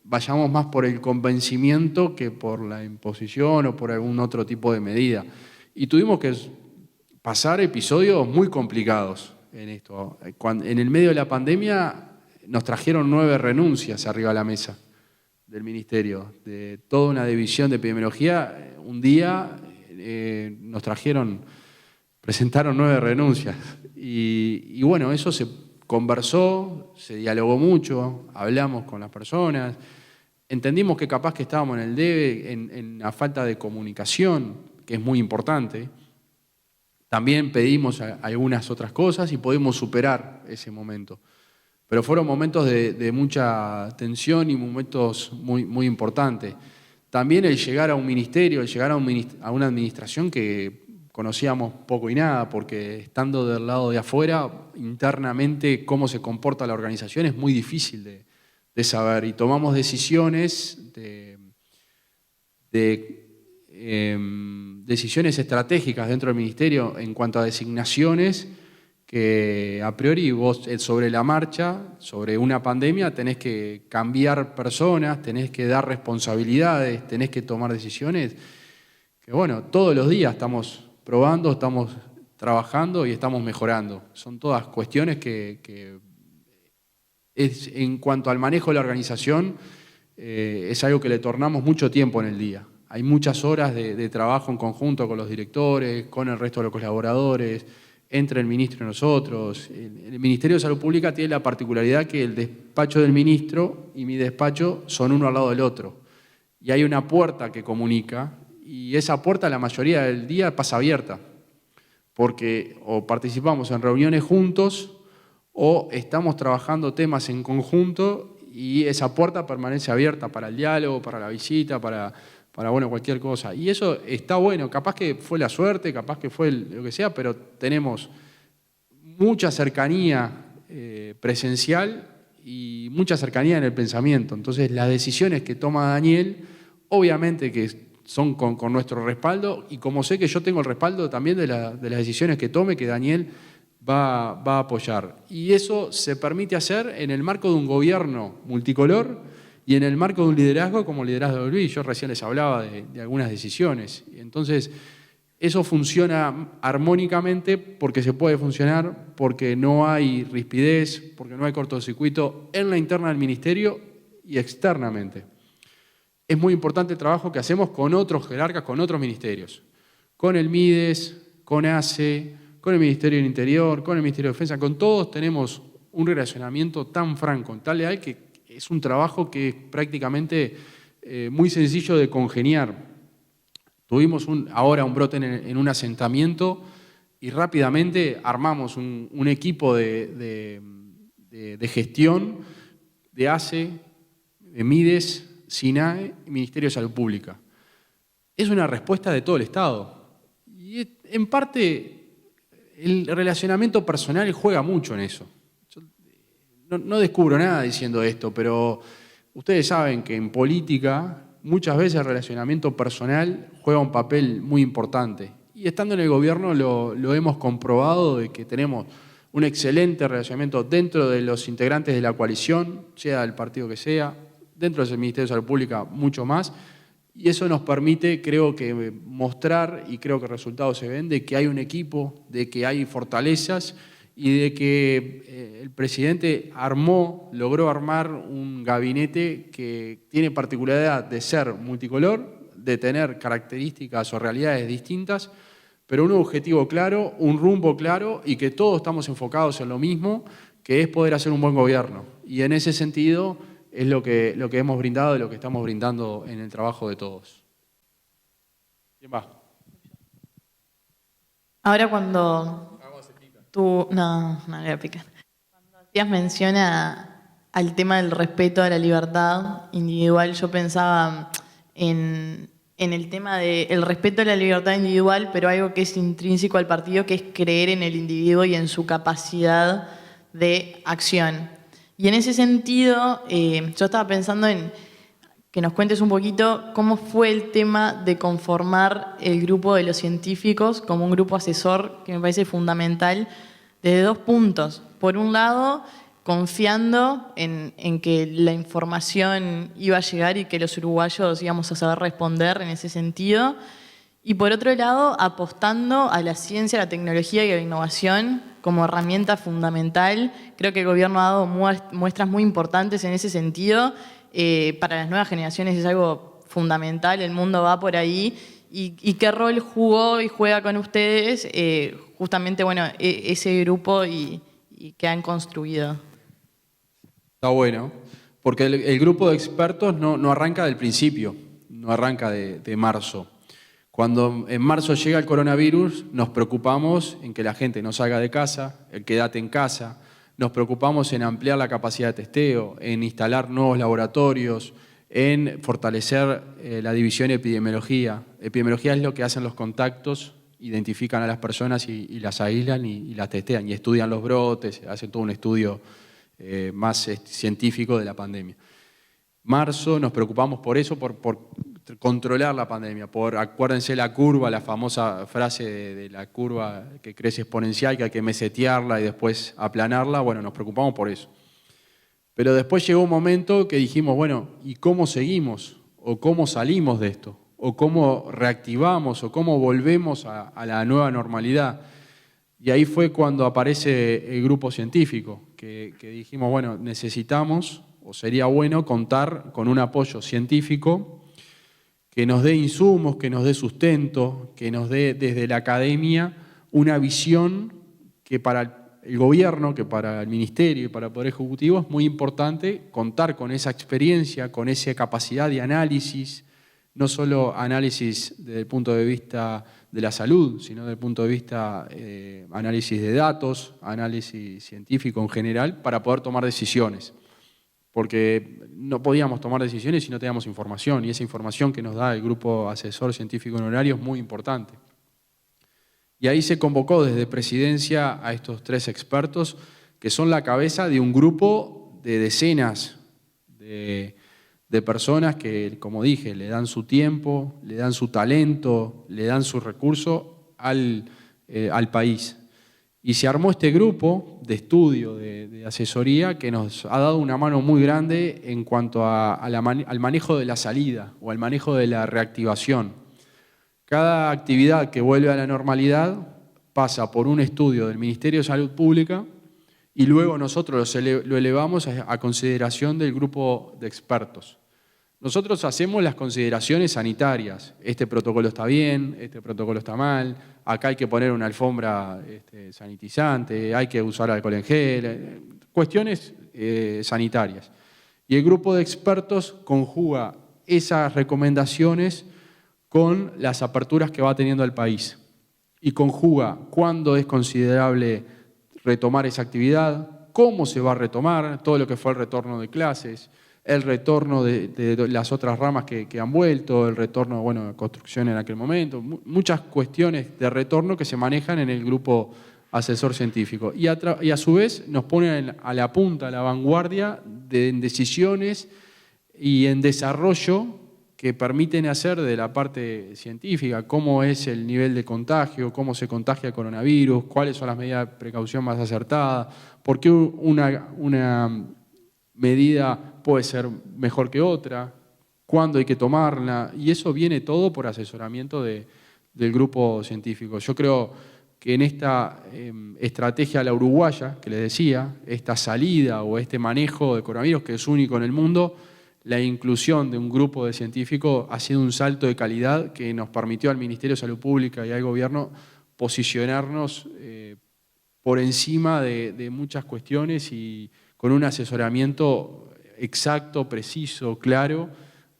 vayamos más por el convencimiento que por la imposición o por algún otro tipo de medida. Y tuvimos que pasar episodios muy complicados en esto. En el medio de la pandemia nos trajeron 9 renuncias arriba de la mesa del Ministerio, de toda una división de epidemiología. Un día nos presentaron 9 renuncias. Y bueno, eso se conversó, se dialogó mucho, hablamos con las personas, entendimos que capaz que estábamos en el debe, en la falta de comunicación, que es muy importante. También pedimos algunas otras cosas y pudimos superar ese momento. Pero fueron momentos de mucha tensión y momentos muy, muy importantes. También el llegar a un ministerio, el llegar a una administración que conocíamos poco y nada, porque estando del lado de afuera, internamente cómo se comporta la organización es muy difícil de saber. Y tomamos decisiones decisiones estratégicas dentro del ministerio en cuanto a designaciones que a priori vos sobre la marcha, sobre una pandemia, tenés que cambiar personas, tenés que dar responsabilidades, tenés que tomar decisiones que bueno, todos los días estamos probando, estamos trabajando y estamos mejorando. Son todas cuestiones que es, en cuanto al manejo de la organización, es algo que le tornamos mucho tiempo en el día. Hay muchas horas de trabajo en conjunto con los directores, con el resto de los colaboradores, entre el ministro y nosotros. El Ministerio de Salud Pública tiene la particularidad que el despacho del ministro y mi despacho son uno al lado del otro. Y hay una puerta que comunica, y esa puerta la mayoría del día pasa abierta, porque o participamos en reuniones juntos o estamos trabajando temas en conjunto y esa puerta permanece abierta para el diálogo, para la visita, para bueno, cualquier cosa. Y eso está bueno, capaz que fue la suerte, capaz que fue lo que sea, pero tenemos mucha cercanía presencial y mucha cercanía en el pensamiento. Entonces las decisiones que toma Daniel, obviamente que son con nuestro respaldo, y como sé que yo tengo el respaldo también de las decisiones que tome, que Daniel va a apoyar. Y eso se permite hacer en el marco de un gobierno multicolor y en el marco de un liderazgo como el liderazgo de Luis. Yo recién les hablaba de algunas decisiones. Entonces, eso funciona armónicamente porque se puede funcionar, porque no hay rispidez, porque no hay cortocircuito en la interna del ministerio y externamente. Es muy importante el trabajo que hacemos con otros jerarcas, con otros ministerios, con el MIDES, con ACE, con el Ministerio del Interior, con el Ministerio de Defensa, con todos tenemos un relacionamiento tan franco, tan leal, que es un trabajo que es prácticamente muy sencillo de congeniar. Tuvimos ahora un brote en un asentamiento y rápidamente armamos un equipo de gestión de ACE, de MIDES, SINAE y Ministerio de Salud Pública. Es una respuesta de todo el Estado. Y en parte el relacionamiento personal juega mucho en eso. Yo no descubro nada diciendo esto, pero ustedes saben que en política muchas veces el relacionamiento personal juega un papel muy importante. Y estando en el gobierno lo hemos comprobado, de que tenemos un excelente relacionamiento dentro de los integrantes de la coalición, sea del partido que sea, dentro del Ministerio de Salud Pública mucho más, y eso nos permite, creo que, mostrar, y creo que resultados se ven, de que hay un equipo, de que hay fortalezas y de que el presidente logró armar un gabinete que tiene particularidad de ser multicolor, de tener características o realidades distintas, pero un objetivo claro, un rumbo claro, y que todos estamos enfocados en lo mismo, que es poder hacer un buen gobierno. Y en ese sentido es lo que hemos brindado y lo que estamos brindando en el trabajo de todos. ¿Quién va? Ahora cuando tú... No le voy a picar. Cuando hacías mención al tema del respeto a la libertad individual, yo pensaba en el tema del respeto a la libertad individual, pero algo que es intrínseco al partido, que es creer en el individuo y en su capacidad de acción. Y en ese sentido, yo estaba pensando en que nos cuentes un poquito cómo fue el tema de conformar el grupo de los científicos como un grupo asesor, que me parece fundamental, desde 2 puntos. Por un lado, confiando en que la información iba a llegar y que los uruguayos íbamos a saber responder en ese sentido. Y por otro lado, apostando a la ciencia, la tecnología y la innovación como herramienta fundamental. Creo que el gobierno ha dado muestras muy importantes en ese sentido. Para las nuevas generaciones es algo fundamental, el mundo va por ahí. ¿Y qué rol jugó y juega con ustedes justamente bueno, ese grupo y que han construido? Está bueno, porque el grupo de expertos no arranca del principio, no arranca de marzo. Cuando en marzo llega el coronavirus, nos preocupamos en que la gente no salga de casa, el quédate en casa, nos preocupamos en ampliar la capacidad de testeo, en instalar nuevos laboratorios, en fortalecer la división de epidemiología. Epidemiología es lo que hacen los contactos, identifican a las personas y las aíslan y las testean, y estudian los brotes, hacen todo un estudio más científico de la pandemia. Marzo nos preocupamos por eso, por controlar la pandemia, acuérdense la curva, la famosa frase de la curva que crece exponencial, que hay que mesetearla y después aplanarla. Bueno, nos preocupamos por eso. Pero después llegó un momento que dijimos, bueno, ¿y cómo seguimos? ¿O cómo salimos de esto? ¿O cómo reactivamos? ¿O cómo volvemos a la nueva normalidad? Y ahí fue cuando aparece el grupo científico, que dijimos, bueno, necesitamos, o sería bueno, contar con un apoyo científico que nos dé insumos, que nos dé sustento, que nos dé desde la academia una visión que para el gobierno, que para el ministerio y para el Poder Ejecutivo es muy importante contar con esa experiencia, con esa capacidad de análisis, no solo análisis desde el punto de vista de la salud, sino desde el punto de vista análisis de datos, análisis científico en general, para poder tomar decisiones. Porque no podíamos tomar decisiones si no teníamos información, y esa información que nos da el Grupo Asesor Científico Honorario es muy importante. Y ahí se convocó desde Presidencia a estos 3 expertos, que son la cabeza de un grupo de decenas de personas que, como dije, le dan su tiempo, le dan su talento, le dan su recurso al país. Y se armó este grupo de estudio, de asesoría, que nos ha dado una mano muy grande en cuanto al manejo de la salida o al manejo de la reactivación. Cada actividad que vuelve a la normalidad pasa por un estudio del Ministerio de Salud Pública y luego nosotros lo elevamos a consideración del grupo de expertos. Nosotros hacemos las consideraciones sanitarias. Este protocolo está bien, este protocolo está mal, acá hay que poner una alfombra sanitizante, hay que usar alcohol en gel, cuestiones sanitarias. Y el grupo de expertos conjuga esas recomendaciones con las aperturas que va teniendo el país y conjuga cuándo es considerable retomar esa actividad, cómo se va a retomar, todo lo que fue el retorno de clases, el retorno de las otras ramas que han vuelto, el retorno, bueno, de construcción en aquel momento, muchas cuestiones de retorno que se manejan en el grupo asesor científico. Y a su vez nos ponen a la punta, a la vanguardia en decisiones y en desarrollo que permiten hacer de la parte científica, cómo es el nivel de contagio, cómo se contagia el coronavirus, cuáles son las medidas de precaución más acertadas, por qué una medida puede ser mejor que otra, cuándo hay que tomarla, y eso viene todo por asesoramiento del grupo científico. Yo creo que en esta estrategia a la uruguaya, que les decía, esta salida o este manejo de coronavirus, que es único en el mundo, la inclusión de un grupo de científicos ha sido un salto de calidad que nos permitió al Ministerio de Salud Pública y al Gobierno posicionarnos por encima de muchas cuestiones y con un asesoramiento exacto, preciso, claro,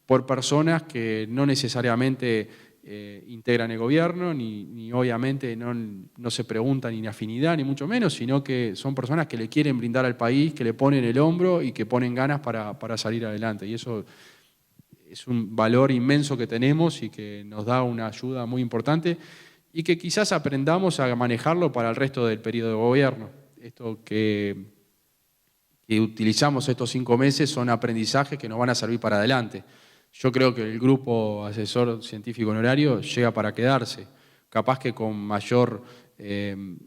por personas que no necesariamente integran el gobierno, ni obviamente no se preguntan ni afinidad, ni mucho menos, sino que son personas que le quieren brindar al país, que le ponen el hombro y que ponen ganas para salir adelante. Y eso es un valor inmenso que tenemos y que nos da una ayuda muy importante y que quizás aprendamos a manejarlo para el resto del periodo de gobierno. Esto que utilizamos estos 5 meses son aprendizajes que nos van a servir para adelante. Yo creo que el grupo asesor científico honorario llega para quedarse, capaz que con mayor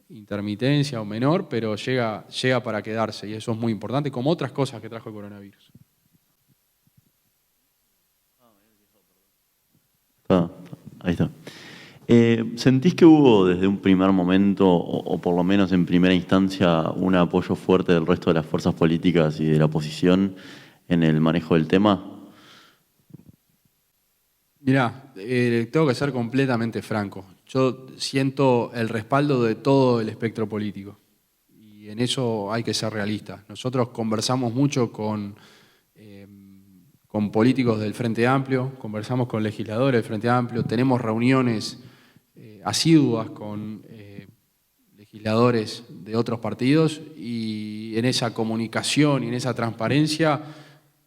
intermitencia o menor, pero llega para quedarse y eso es muy importante, como otras cosas que trajo el coronavirus. Ahí está. ¿Sentís que hubo desde un primer momento, o por lo menos en primera instancia, un apoyo fuerte del resto de las fuerzas políticas y de la oposición en el manejo del tema? Mirá, tengo que ser completamente franco. Yo siento el respaldo de todo el espectro político y en eso hay que ser realistas. Nosotros conversamos mucho con políticos del Frente Amplio, conversamos con legisladores del Frente Amplio, tenemos reuniones asiduas con legisladores de otros partidos y en esa comunicación y en esa transparencia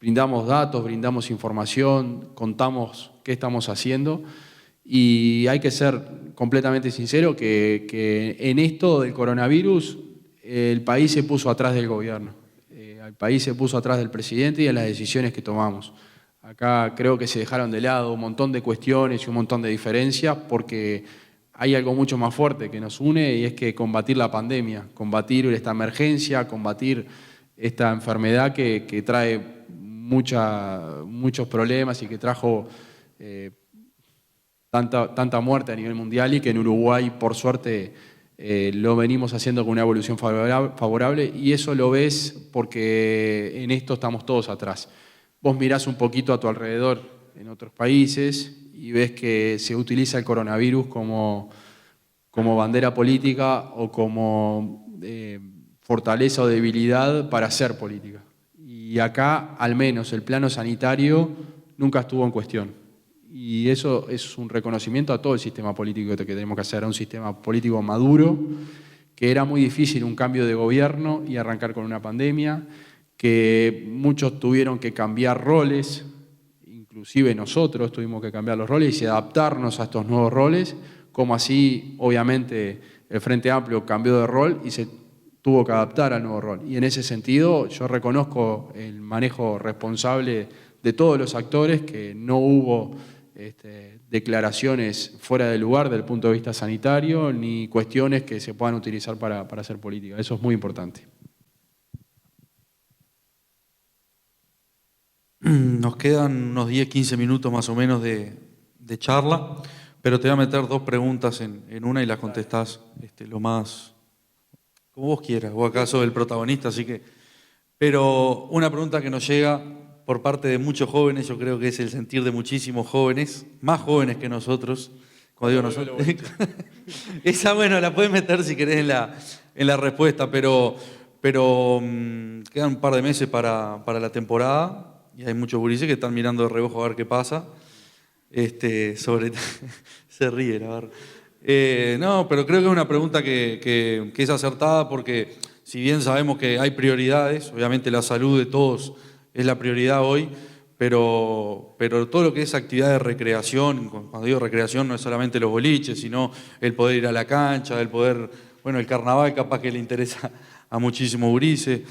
brindamos datos, brindamos información, contamos qué estamos haciendo y hay que ser completamente sincero que en esto del coronavirus el país se puso atrás del gobierno, el país se puso atrás del presidente y de las decisiones que tomamos. Acá creo que se dejaron de lado un montón de cuestiones y un montón de diferencias porque hay algo mucho más fuerte que nos une y es que combatir la pandemia, combatir esta emergencia, combatir esta enfermedad que trae muchos problemas y que trajo tanta muerte a nivel mundial y que en Uruguay, por suerte, lo venimos haciendo con una evolución favorable y eso lo ves porque en esto estamos todos atrás. Vos mirás un poquito a tu alrededor en otros países y ves que se utiliza el coronavirus como bandera política o como fortaleza o debilidad para hacer política. Y acá, al menos, el plano sanitario nunca estuvo en cuestión. Y eso es un reconocimiento a todo el sistema político que tenemos que hacer, a un sistema político maduro, que era muy difícil un cambio de gobierno y arrancar con una pandemia, que muchos tuvieron que cambiar roles, inclusive nosotros tuvimos que cambiar los roles y adaptarnos a estos nuevos roles, como así, obviamente, el Frente Amplio cambió de rol y se tuvo que adaptar al nuevo rol. Y en ese sentido yo reconozco el manejo responsable de todos los actores, que no hubo declaraciones fuera de lugar desde el punto de vista sanitario, ni cuestiones que se puedan utilizar para hacer política. Eso es muy importante. Nos quedan unos 10-15 minutos más o menos de charla, pero te voy a meter dos preguntas en una y las contestás lo más, como vos quieras. Vos acá sos el protagonista, así que... Pero una pregunta que nos llega por parte de muchos jóvenes, yo creo que es el sentir de muchísimos jóvenes, más jóvenes que nosotros. Cuando digo nosotros... Esa, bueno, la puedes meter si querés en la respuesta, pero quedan un par de meses para la temporada. Y hay muchos gurises que están mirando de reojo a ver qué pasa. Se ríe, la verdad. No, pero creo que es una pregunta que es acertada porque si bien sabemos que hay prioridades, obviamente la salud de todos es la prioridad hoy, pero todo lo que es actividad de recreación, cuando digo recreación no es solamente los boliches, sino el poder ir a la cancha, el poder, bueno, el carnaval capaz que le interesa a muchísimos gurises.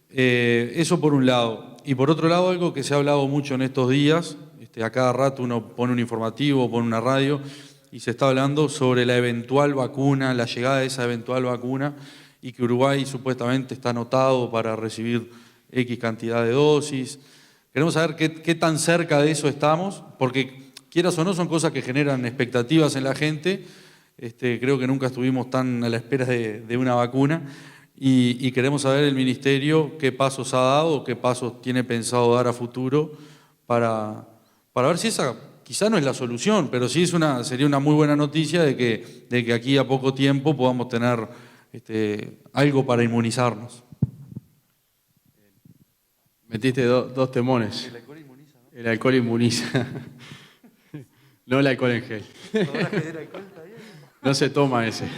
Eso por un lado. Y por otro lado, algo que se ha hablado mucho en estos días, a cada rato uno pone un informativo, pone una radio, y se está hablando sobre la eventual vacuna, la llegada de esa eventual vacuna, y que Uruguay supuestamente está anotado para recibir X cantidad de dosis. Queremos saber qué tan cerca de eso estamos, porque quieras o no son cosas que generan expectativas en la gente. Creo que nunca estuvimos tan a la espera de una vacuna. Y queremos saber el Ministerio qué pasos ha dado, qué pasos tiene pensado dar a futuro para ver si esa quizá no es la solución, pero sí sería una muy buena noticia de que aquí a poco tiempo podamos tener algo para inmunizarnos. Metiste dos temones. El alcohol inmuniza, ¿no? El alcohol inmuniza. No el alcohol en gel. No se toma ese.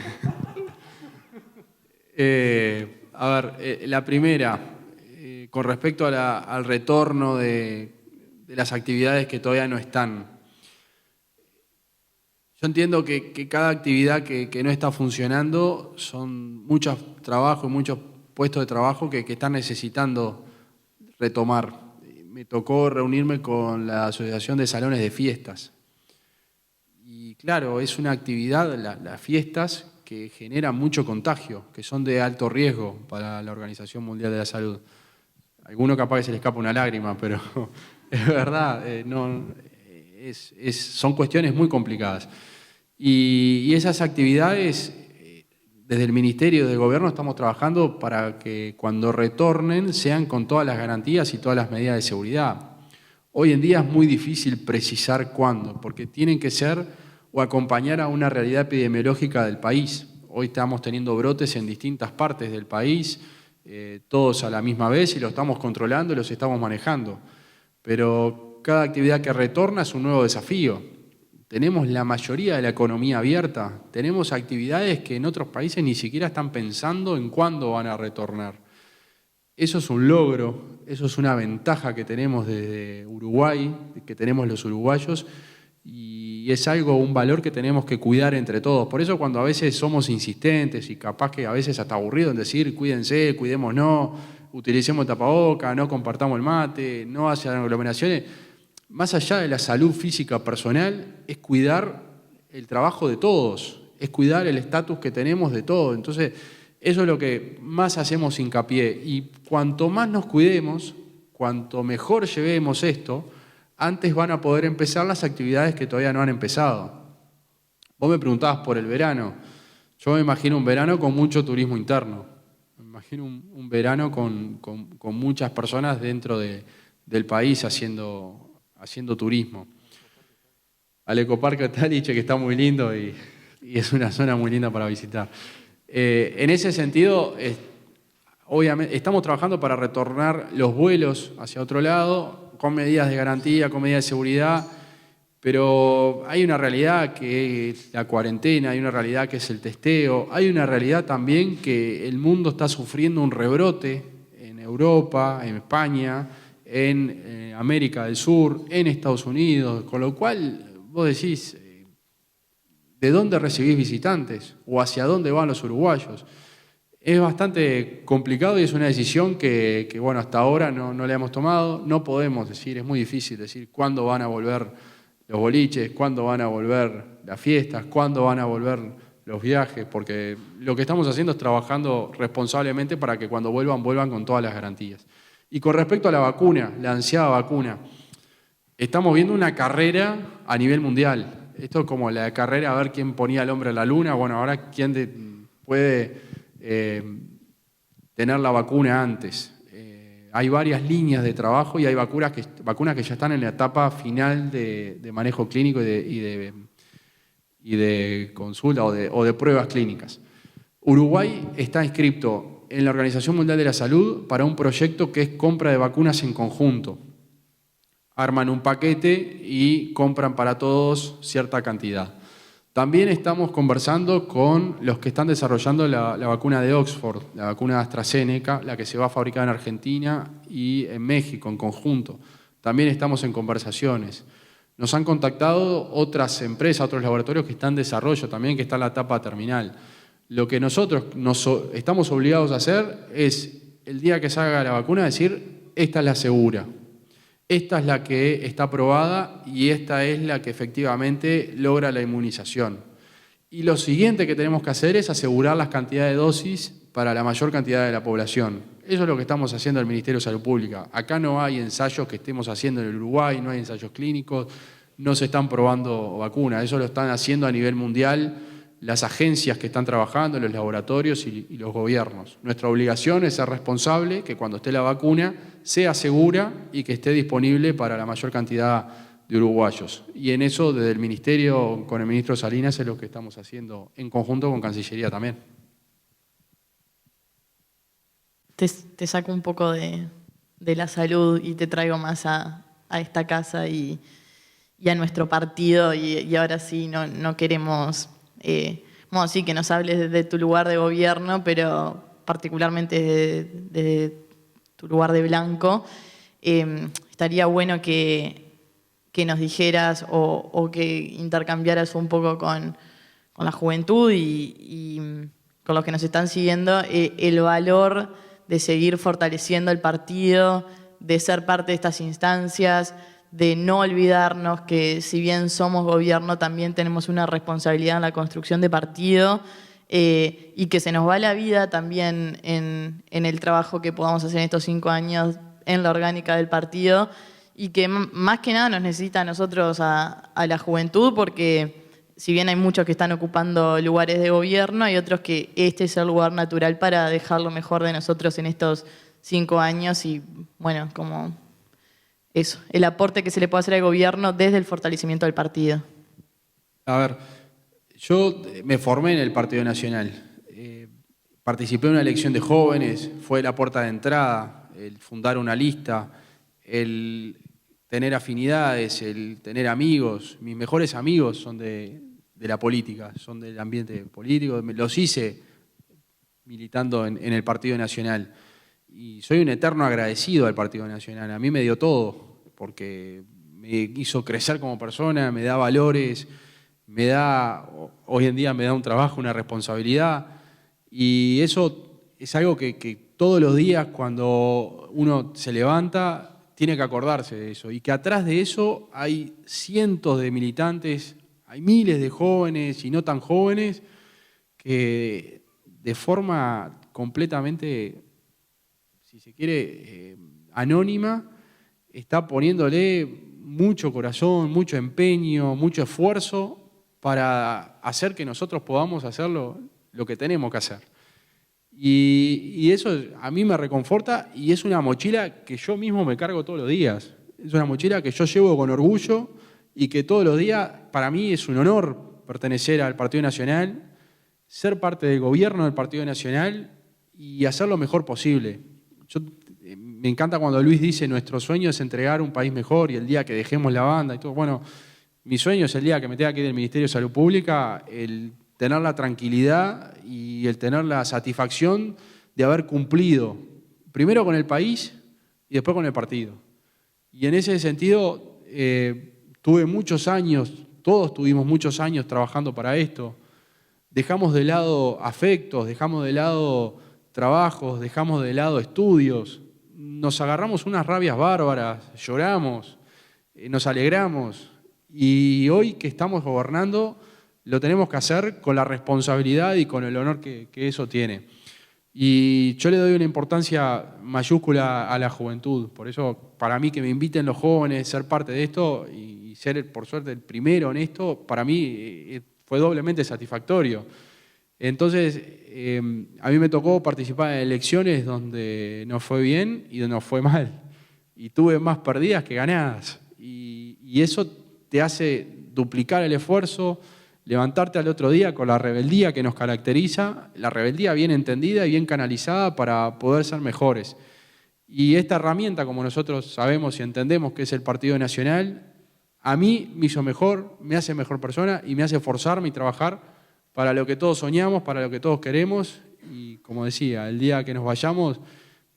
La primera, con respecto al retorno de las actividades que todavía no están. Yo entiendo que cada actividad que no está funcionando son muchos trabajos, muchos puestos de trabajo que están necesitando retomar. Me tocó reunirme con la Asociación de Salones de Fiestas. Y claro, es una actividad, las fiestas, que generan mucho contagio, que son de alto riesgo para la Organización Mundial de la Salud. A alguno capaz que se le escapa una lágrima, pero es verdad, son cuestiones muy complicadas. Y esas actividades, desde el Ministerio de Gobierno estamos trabajando para que cuando retornen sean con todas las garantías y todas las medidas de seguridad. Hoy en día es muy difícil precisar cuándo, porque tienen que ser o acompañar a una realidad epidemiológica del país. Hoy estamos teniendo brotes en distintas partes del país, todos a la misma vez, y los estamos controlando y los estamos manejando. Pero cada actividad que retorna es un nuevo desafío. Tenemos la mayoría de la economía abierta, tenemos actividades que en otros países ni siquiera están pensando en cuándo van a retornar. Eso es un logro, eso es una ventaja que tenemos desde Uruguay, que tenemos los uruguayos, y es algo, un valor que tenemos que cuidar entre todos. Por eso cuando a veces somos insistentes y capaz que a veces hasta aburrido en decir cuídense, cuidémonos, utilicemos tapabocas, no compartamos el mate, no hayan aglomeraciones, más allá de la salud física personal, es cuidar el trabajo de todos, es cuidar el estatus que tenemos de todos. Entonces, eso es lo que más hacemos hincapié. Y cuanto más nos cuidemos, cuanto mejor llevemos esto, antes van a poder empezar las actividades que todavía no han empezado. Vos me preguntabas por el verano. Yo me imagino un verano con mucho turismo interno. Me imagino un verano con muchas personas dentro del país haciendo turismo. Al Ecoparque Taliche, que está muy lindo y es una zona muy linda para visitar. En ese sentido, obviamente, estamos trabajando para retornar los vuelos hacia otro lado, con medidas de garantía, con medidas de seguridad, pero hay una realidad que es la cuarentena, hay una realidad que es el testeo, hay una realidad también que el mundo está sufriendo un rebrote en Europa, en España, en América del Sur, en Estados Unidos, con lo cual vos decís, ¿de dónde recibís visitantes? ¿O hacia dónde van los uruguayos? Es bastante complicado y es una decisión que bueno, hasta ahora no la hemos tomado. No podemos decir, es muy difícil decir cuándo van a volver los boliches, cuándo van a volver las fiestas, cuándo van a volver los viajes, porque lo que estamos haciendo es trabajando responsablemente para que cuando vuelvan con todas las garantías. Y con respecto a la vacuna, la ansiada vacuna, estamos viendo una carrera a nivel mundial. Esto es como la carrera a ver quién ponía al hombre en la luna. Bueno, ahora quién puede tener la vacuna antes. Hay varias líneas de trabajo y hay vacunas que ya están en la etapa final de manejo clínico y de consulta o de pruebas clínicas. Uruguay está inscrito en la Organización Mundial de la Salud para un proyecto que es compra de vacunas en conjunto. Arman un paquete y compran para todos cierta cantidad. También estamos conversando con los que están desarrollando la vacuna de Oxford, la vacuna de AstraZeneca, la que se va a fabricar en Argentina y en México en conjunto. También estamos en conversaciones. Nos han contactado otras empresas, otros laboratorios que están en desarrollo también, que están en la etapa terminal. Lo que nosotros estamos obligados a hacer es, el día que salga la vacuna, decir, esta es la segura. Esta es la que está aprobada y esta es la que efectivamente logra la inmunización. Y lo siguiente que tenemos que hacer es asegurar las cantidades de dosis para la mayor cantidad de la población. Eso es lo que estamos haciendo en el Ministerio de Salud Pública. Acá no hay ensayos que estemos haciendo en el Uruguay, no hay ensayos clínicos, no se están probando vacunas. Eso lo están haciendo a nivel mundial las agencias que están trabajando, los laboratorios y los gobiernos. Nuestra obligación es ser responsable, que cuando esté la vacuna sea segura y que esté disponible para la mayor cantidad de uruguayos. Y en eso, desde el Ministerio, con el ministro Salinas, es lo que estamos haciendo en conjunto con Cancillería también. Te saco un poco de la salud y te traigo más a esta casa y a nuestro partido y ahora sí no queremos... bueno, sí, que nos hables de tu lugar de gobierno, pero particularmente de tu lugar de blanco. Estaría bueno que nos dijeras o que intercambiaras un poco con la juventud y con los que nos están siguiendo el valor de seguir fortaleciendo el partido, de ser parte de estas instancias, de no olvidarnos que si bien somos gobierno también tenemos una responsabilidad en la construcción de partido y que se nos va la vida también en el trabajo que podamos hacer en estos 5 años en la orgánica del partido y que más que nada nos necesita a nosotros, a la juventud, porque si bien hay muchos que están ocupando lugares de gobierno, hay otros que este es el lugar natural para dejar lo mejor de nosotros en estos 5 años y, bueno, como eso, el aporte que se le puede hacer al gobierno desde el fortalecimiento del partido. A ver, yo me formé en el Partido Nacional. Participé en una elección de jóvenes, fue la puerta de entrada, el fundar una lista, el tener afinidades, el tener amigos. Mis mejores amigos son de la política, son del ambiente político. Los hice militando en el Partido Nacional. Y soy un eterno agradecido al Partido Nacional. A mí me dio todo, porque me hizo crecer como persona, me da valores, hoy en día me da un trabajo, una responsabilidad. Y eso es algo que todos los días cuando uno se levanta tiene que acordarse de eso. Y que atrás de eso hay cientos de militantes, hay miles de jóvenes y no tan jóvenes que de forma completamente, si se quiere, anónima, está poniéndole mucho corazón, mucho empeño, mucho esfuerzo para hacer que nosotros podamos hacer lo que tenemos que hacer. Y eso a mí me reconforta y es una mochila que yo mismo me cargo todos los días. Es una mochila que yo llevo con orgullo y que todos los días para mí es un honor pertenecer al Partido Nacional, ser parte del gobierno del Partido Nacional y hacer lo mejor posible. Me encanta cuando Luis dice nuestro sueño es entregar un país mejor y el día que dejemos la banda y todo. Bueno, mi sueño es el día que me tenga que ir del Ministerio de Salud Pública, el tener la tranquilidad y el tener la satisfacción de haber cumplido, primero con el país y después con el partido. Y en ese sentido tuve muchos años, todos tuvimos muchos años trabajando para esto. Dejamos de lado afectos, dejamos de lado trabajos, dejamos de lado estudios, nos agarramos unas rabias bárbaras, lloramos, nos alegramos y hoy que estamos gobernando lo tenemos que hacer con la responsabilidad y con el honor que eso tiene. Y yo le doy una importancia mayúscula a la juventud, por eso para mí que me inviten los jóvenes, ser parte de esto y ser por suerte el primero en esto, para mí fue doblemente satisfactorio. Entonces, a mí me tocó participar en elecciones donde nos fue bien y donde nos fue mal. Y tuve más perdidas que ganadas. Y eso te hace duplicar el esfuerzo, levantarte al otro día con la rebeldía que nos caracteriza, la rebeldía bien entendida y bien canalizada para poder ser mejores. Y esta herramienta, como nosotros sabemos y entendemos que es el Partido Nacional, a mí me hizo mejor, me hace mejor persona y me hace esforzarme y trabajar para lo que todos soñamos, para lo que todos queremos y, como decía, el día que nos vayamos,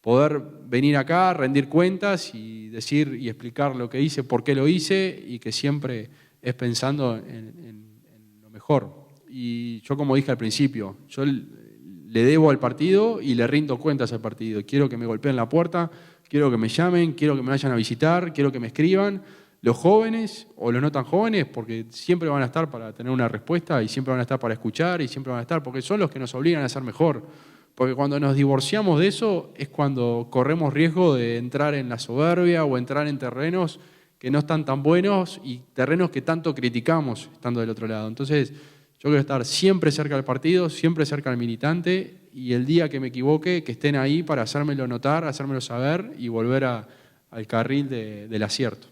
poder venir acá, rendir cuentas y decir y explicar lo que hice, por qué lo hice y que siempre es pensando en lo mejor. Y yo, como dije al principio, yo le debo al partido y le rindo cuentas al partido. Quiero que me golpeen la puerta, quiero que me llamen, quiero que me vayan a visitar, quiero que me escriban. Los jóvenes o los no tan jóvenes, porque siempre van a estar para tener una respuesta y siempre van a estar para escuchar y siempre van a estar porque son los que nos obligan a ser mejor. Porque cuando nos divorciamos de eso es cuando corremos riesgo de entrar en la soberbia o entrar en terrenos que no están tan buenos y terrenos que tanto criticamos estando del otro lado. Entonces, yo quiero estar siempre cerca del partido, siempre cerca del militante y el día que me equivoque, que estén ahí para hacérmelo notar, hacérmelo saber y volver al carril del acierto.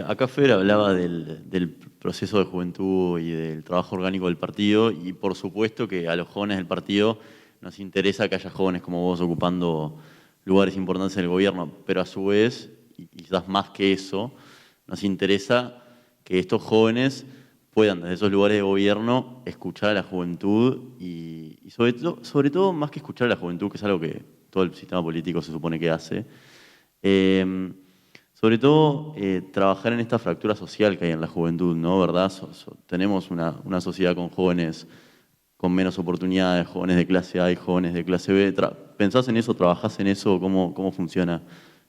Acá Fer hablaba del proceso de juventud y del trabajo orgánico del partido y por supuesto que a los jóvenes del partido nos interesa que haya jóvenes como vos ocupando lugares importantes en el gobierno, pero a su vez, y quizás más que eso, nos interesa que estos jóvenes puedan desde esos lugares de gobierno escuchar a la juventud y sobre todo más que escuchar a la juventud, que es algo que todo el sistema político se supone que hace, sobre todo, trabajar en esta fractura social que hay en la juventud, ¿no? ¿Verdad? Tenemos una sociedad con jóvenes con menos oportunidades, jóvenes de clase A y jóvenes de clase B. ¿Pensás en eso? ¿Trabajás en eso? ¿Cómo funciona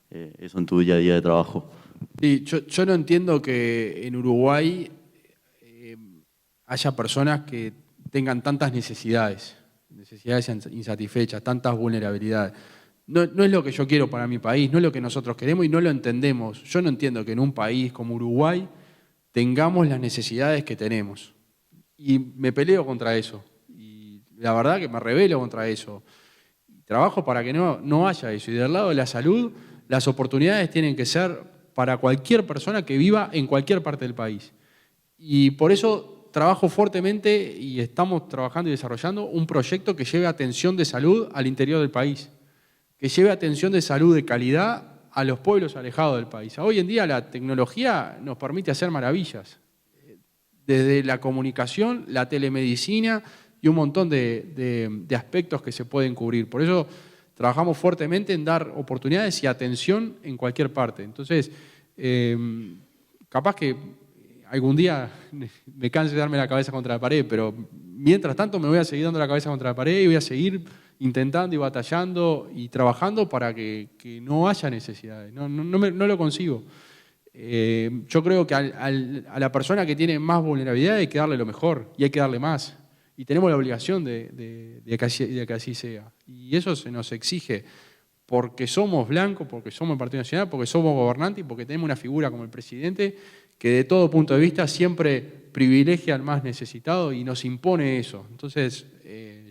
eso en tu día a día de trabajo? Sí, yo no entiendo que en Uruguay haya personas que tengan tantas necesidades insatisfechas, tantas vulnerabilidades. No es lo que yo quiero para mi país, no es lo que nosotros queremos y no lo entendemos. Yo no entiendo que en un país como Uruguay tengamos las necesidades que tenemos. Y me peleo contra eso. Y la verdad que me rebelo contra eso. Trabajo para que no haya eso. Y del lado de la salud, las oportunidades tienen que ser para cualquier persona que viva en cualquier parte del país. Y por eso trabajo fuertemente y estamos trabajando y desarrollando un proyecto que lleve atención de salud al interior del país, que lleve atención de salud de calidad a los pueblos alejados del país. Hoy en día la tecnología nos permite hacer maravillas, desde la comunicación, la telemedicina y un montón de aspectos que se pueden cubrir. Por eso trabajamos fuertemente en dar oportunidades y atención en cualquier parte. Entonces, capaz que algún día me canse de darme la cabeza contra la pared, pero mientras tanto me voy a seguir dando la cabeza contra la pared y voy a seguir intentando y batallando y trabajando para que no haya necesidades. No lo consigo. Yo creo que a la persona que tiene más vulnerabilidad hay que darle lo mejor y hay que darle más. Y tenemos la obligación de que así sea. Y eso se nos exige porque somos blancos, porque somos el Partido Nacional, porque somos gobernantes y porque tenemos una figura como el presidente que de todo punto de vista siempre privilegia al más necesitado y nos impone eso. Entonces,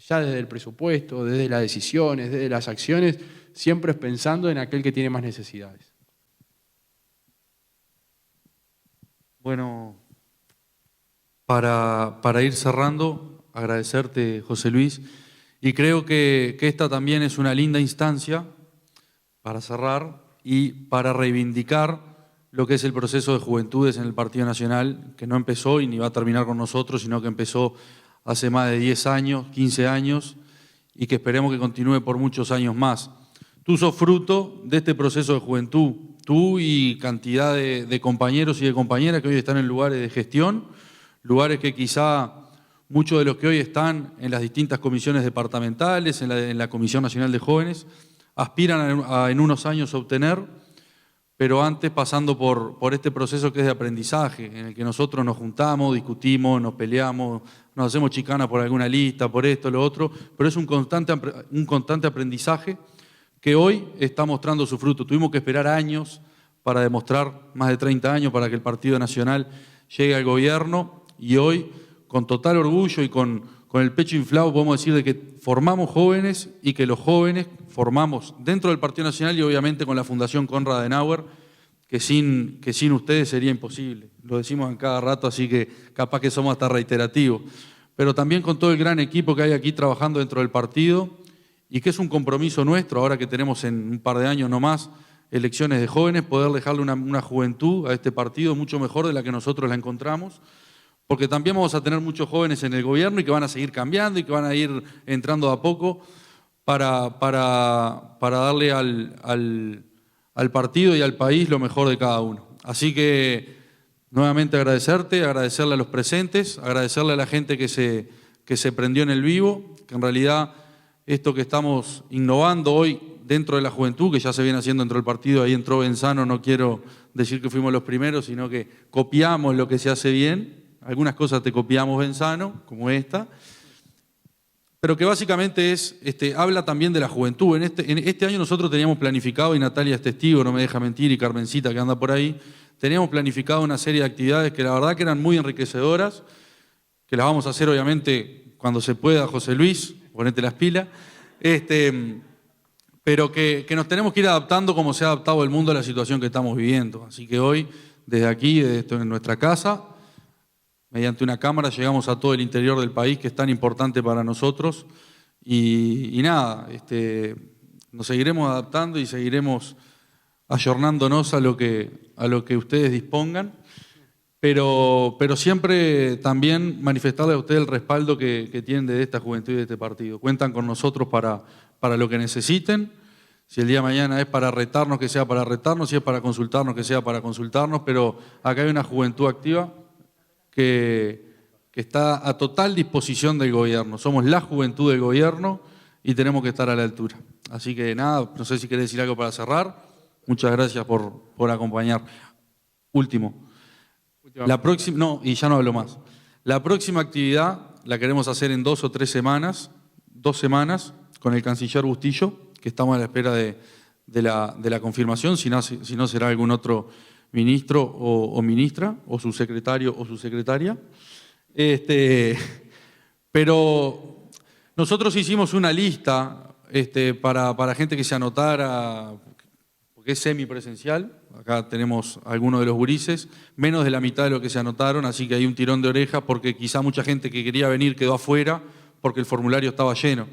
ya desde el presupuesto, desde las decisiones, desde las acciones, siempre es pensando en aquel que tiene más necesidades. Bueno, para ir cerrando, agradecerte, José Luis, y creo que esta también es una linda instancia para cerrar y para reivindicar lo que es el proceso de juventudes en el Partido Nacional, que no empezó y ni va a terminar con nosotros, sino que empezó hace más de 10 años, 15 años, y que esperemos que continúe por muchos años más. Tú sos fruto de este proceso de juventud, tú y cantidad de compañeros y de compañeras que hoy están en lugares de gestión, lugares que quizá muchos de los que hoy están en las distintas comisiones departamentales, en la Comisión Nacional de Jóvenes, aspiran en unos años a obtener, pero antes pasando por este proceso que es de aprendizaje, en el que nosotros nos juntamos, discutimos, nos peleamos, nos hacemos chicanas por alguna lista, por esto, lo otro, pero es un constante aprendizaje que hoy está mostrando su fruto. Tuvimos que esperar años para demostrar, más de 30 años, para que el Partido Nacional llegue al gobierno y hoy, con total orgullo y con el pecho inflado, podemos decir de que formamos jóvenes y que los jóvenes formamos dentro del Partido Nacional y obviamente con la Fundación Konrad Adenauer, que sin ustedes sería imposible. Lo decimos en cada rato, así que capaz que somos hasta reiterativos. Pero también con todo el gran equipo que hay aquí trabajando dentro del partido y que es un compromiso nuestro, ahora que tenemos en un par de años nomás elecciones de jóvenes, poder dejarle una juventud a este partido mucho mejor de la que nosotros la encontramos, porque también vamos a tener muchos jóvenes en el gobierno y que van a seguir cambiando y que van a ir entrando de a poco para darle al partido y al país lo mejor de cada uno. Así que nuevamente agradecerle a los presentes, agradecerle a la gente que se prendió en el vivo, que en realidad esto que estamos innovando hoy dentro de la juventud, que ya se viene haciendo dentro del partido, ahí entró Benzano, no quiero decir que fuimos los primeros, sino que copiamos lo que se hace bien. Algunas cosas te copiamos, Benzano, como esta, pero que básicamente habla también de la juventud. En este año nosotros teníamos planificado, y Natalia es testigo, no me deja mentir, y Carmencita que anda por ahí, teníamos planificado una serie de actividades que la verdad que eran muy enriquecedoras, que las vamos a hacer obviamente cuando se pueda, José Luis, ponete las pilas, pero que nos tenemos que ir adaptando como se ha adaptado el mundo a la situación que estamos viviendo. Así que hoy, desde aquí, en nuestra casa, mediante una cámara llegamos a todo el interior del país, que es tan importante para nosotros. Y nada, nos seguiremos adaptando y seguiremos ayornándonos a lo que ustedes dispongan, pero siempre también manifestarles a ustedes el respaldo que tienen de esta juventud y de este partido. Cuentan con nosotros para lo que necesiten. Si el día de mañana es para retarnos, que sea para retarnos, si es para consultarnos, que sea para consultarnos, pero acá hay una juventud activa que está a total disposición del gobierno. Somos la juventud del gobierno y tenemos que estar a la altura. Así que nada, no sé si querés decir algo para cerrar. Muchas gracias por acompañar. Último. La próxima, no, y ya no hablo más. La próxima actividad la queremos hacer en 2 o 3 semanas, 2 semanas, con el canciller Bustillo, que estamos a la espera de la confirmación, si no será algún otro ministro o ministra, o subsecretario o subsecretaria. Pero nosotros hicimos una lista para gente que se anotara, porque es semipresencial. Acá tenemos algunos de los gurises, menos de la mitad de los que se anotaron, así que hay un tirón de orejas porque quizá mucha gente que quería venir quedó afuera porque el formulario estaba lleno.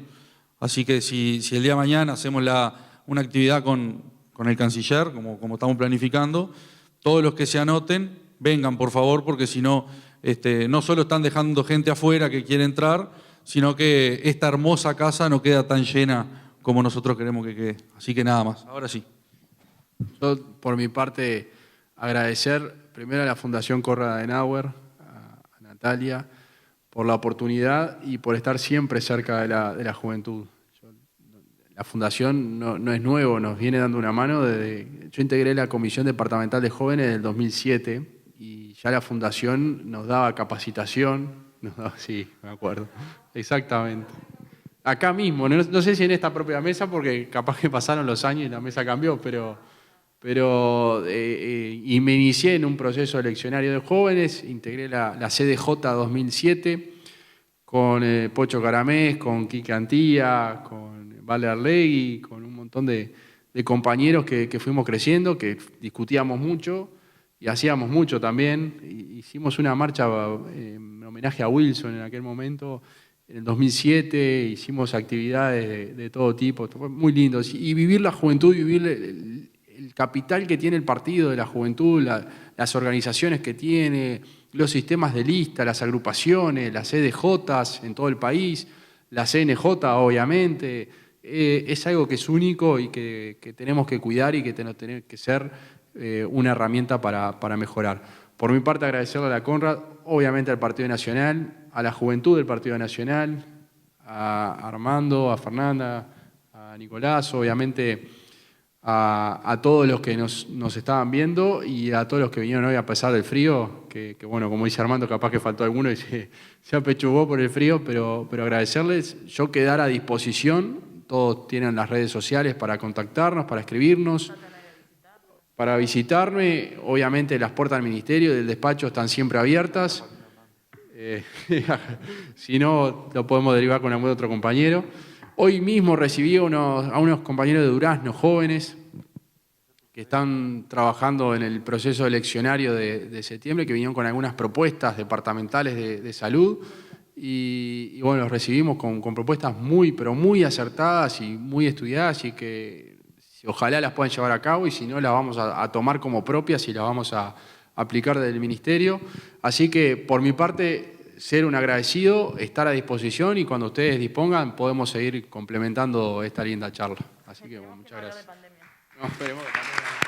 Así que si el día de mañana hacemos una actividad con el canciller, como estamos planificando, todos los que se anoten, vengan por favor, porque si no, no solo están dejando gente afuera que quiere entrar, sino que esta hermosa casa no queda tan llena como nosotros queremos que quede. Así que nada más, ahora sí. Yo, por mi parte, agradecer primero a la Fundación Konrad Adenauer, a Natalia, por la oportunidad y por estar siempre cerca de la juventud. La Fundación no es nuevo, nos viene dando una mano yo integré la Comisión Departamental de Jóvenes en el 2007 y ya la Fundación nos daba capacitación, sí, me acuerdo, exactamente. Acá mismo, no sé si en esta propia mesa, porque capaz que pasaron los años y la mesa cambió, y me inicié en un proceso eleccionario de jóvenes, integré la CDJ 2007 con Pocho Caramés, con Quique Antía, con Vale Arlegui, con un montón de compañeros que fuimos creciendo, que discutíamos mucho y hacíamos mucho también. Hicimos una marcha en homenaje a Wilson en aquel momento, en el 2007, hicimos actividades de todo tipo, fue muy lindo. Y vivir la juventud, vivir el capital que tiene el partido de la juventud, las organizaciones que tiene, los sistemas de lista, las agrupaciones, las CDJs en todo el país, la CNJ obviamente, es algo que es único y que tenemos que cuidar y que tiene que ser una herramienta para mejorar. Por mi parte, agradecerle a la Konrad, obviamente al Partido Nacional, a la juventud del Partido Nacional, a Armando, a Fernanda, a Nicolás, obviamente a todos los que nos estaban viendo y a todos los que vinieron hoy a pesar del frío, que bueno, como dice Armando, capaz que faltó alguno y se apechugó por el frío, pero agradecerles, yo quedar a disposición, todos tienen las redes sociales para contactarnos, para escribirnos, para visitarme, obviamente las puertas del ministerio y del despacho están siempre abiertas, si no lo podemos derivar con algún otro compañero. Hoy mismo recibí a unos compañeros de Durazno, jóvenes, que están trabajando en el proceso eleccionario de septiembre, que vinieron con algunas propuestas departamentales de salud y bueno, los recibimos con propuestas pero muy acertadas y muy estudiadas y que ojalá las puedan llevar a cabo y si no las vamos a tomar como propias y las vamos a aplicar desde el ministerio. Así que por mi parte, ser un agradecido, estar a disposición y cuando ustedes dispongan podemos seguir complementando esta linda charla. Así que bueno, muchas gracias. No, esperemos de pandemia.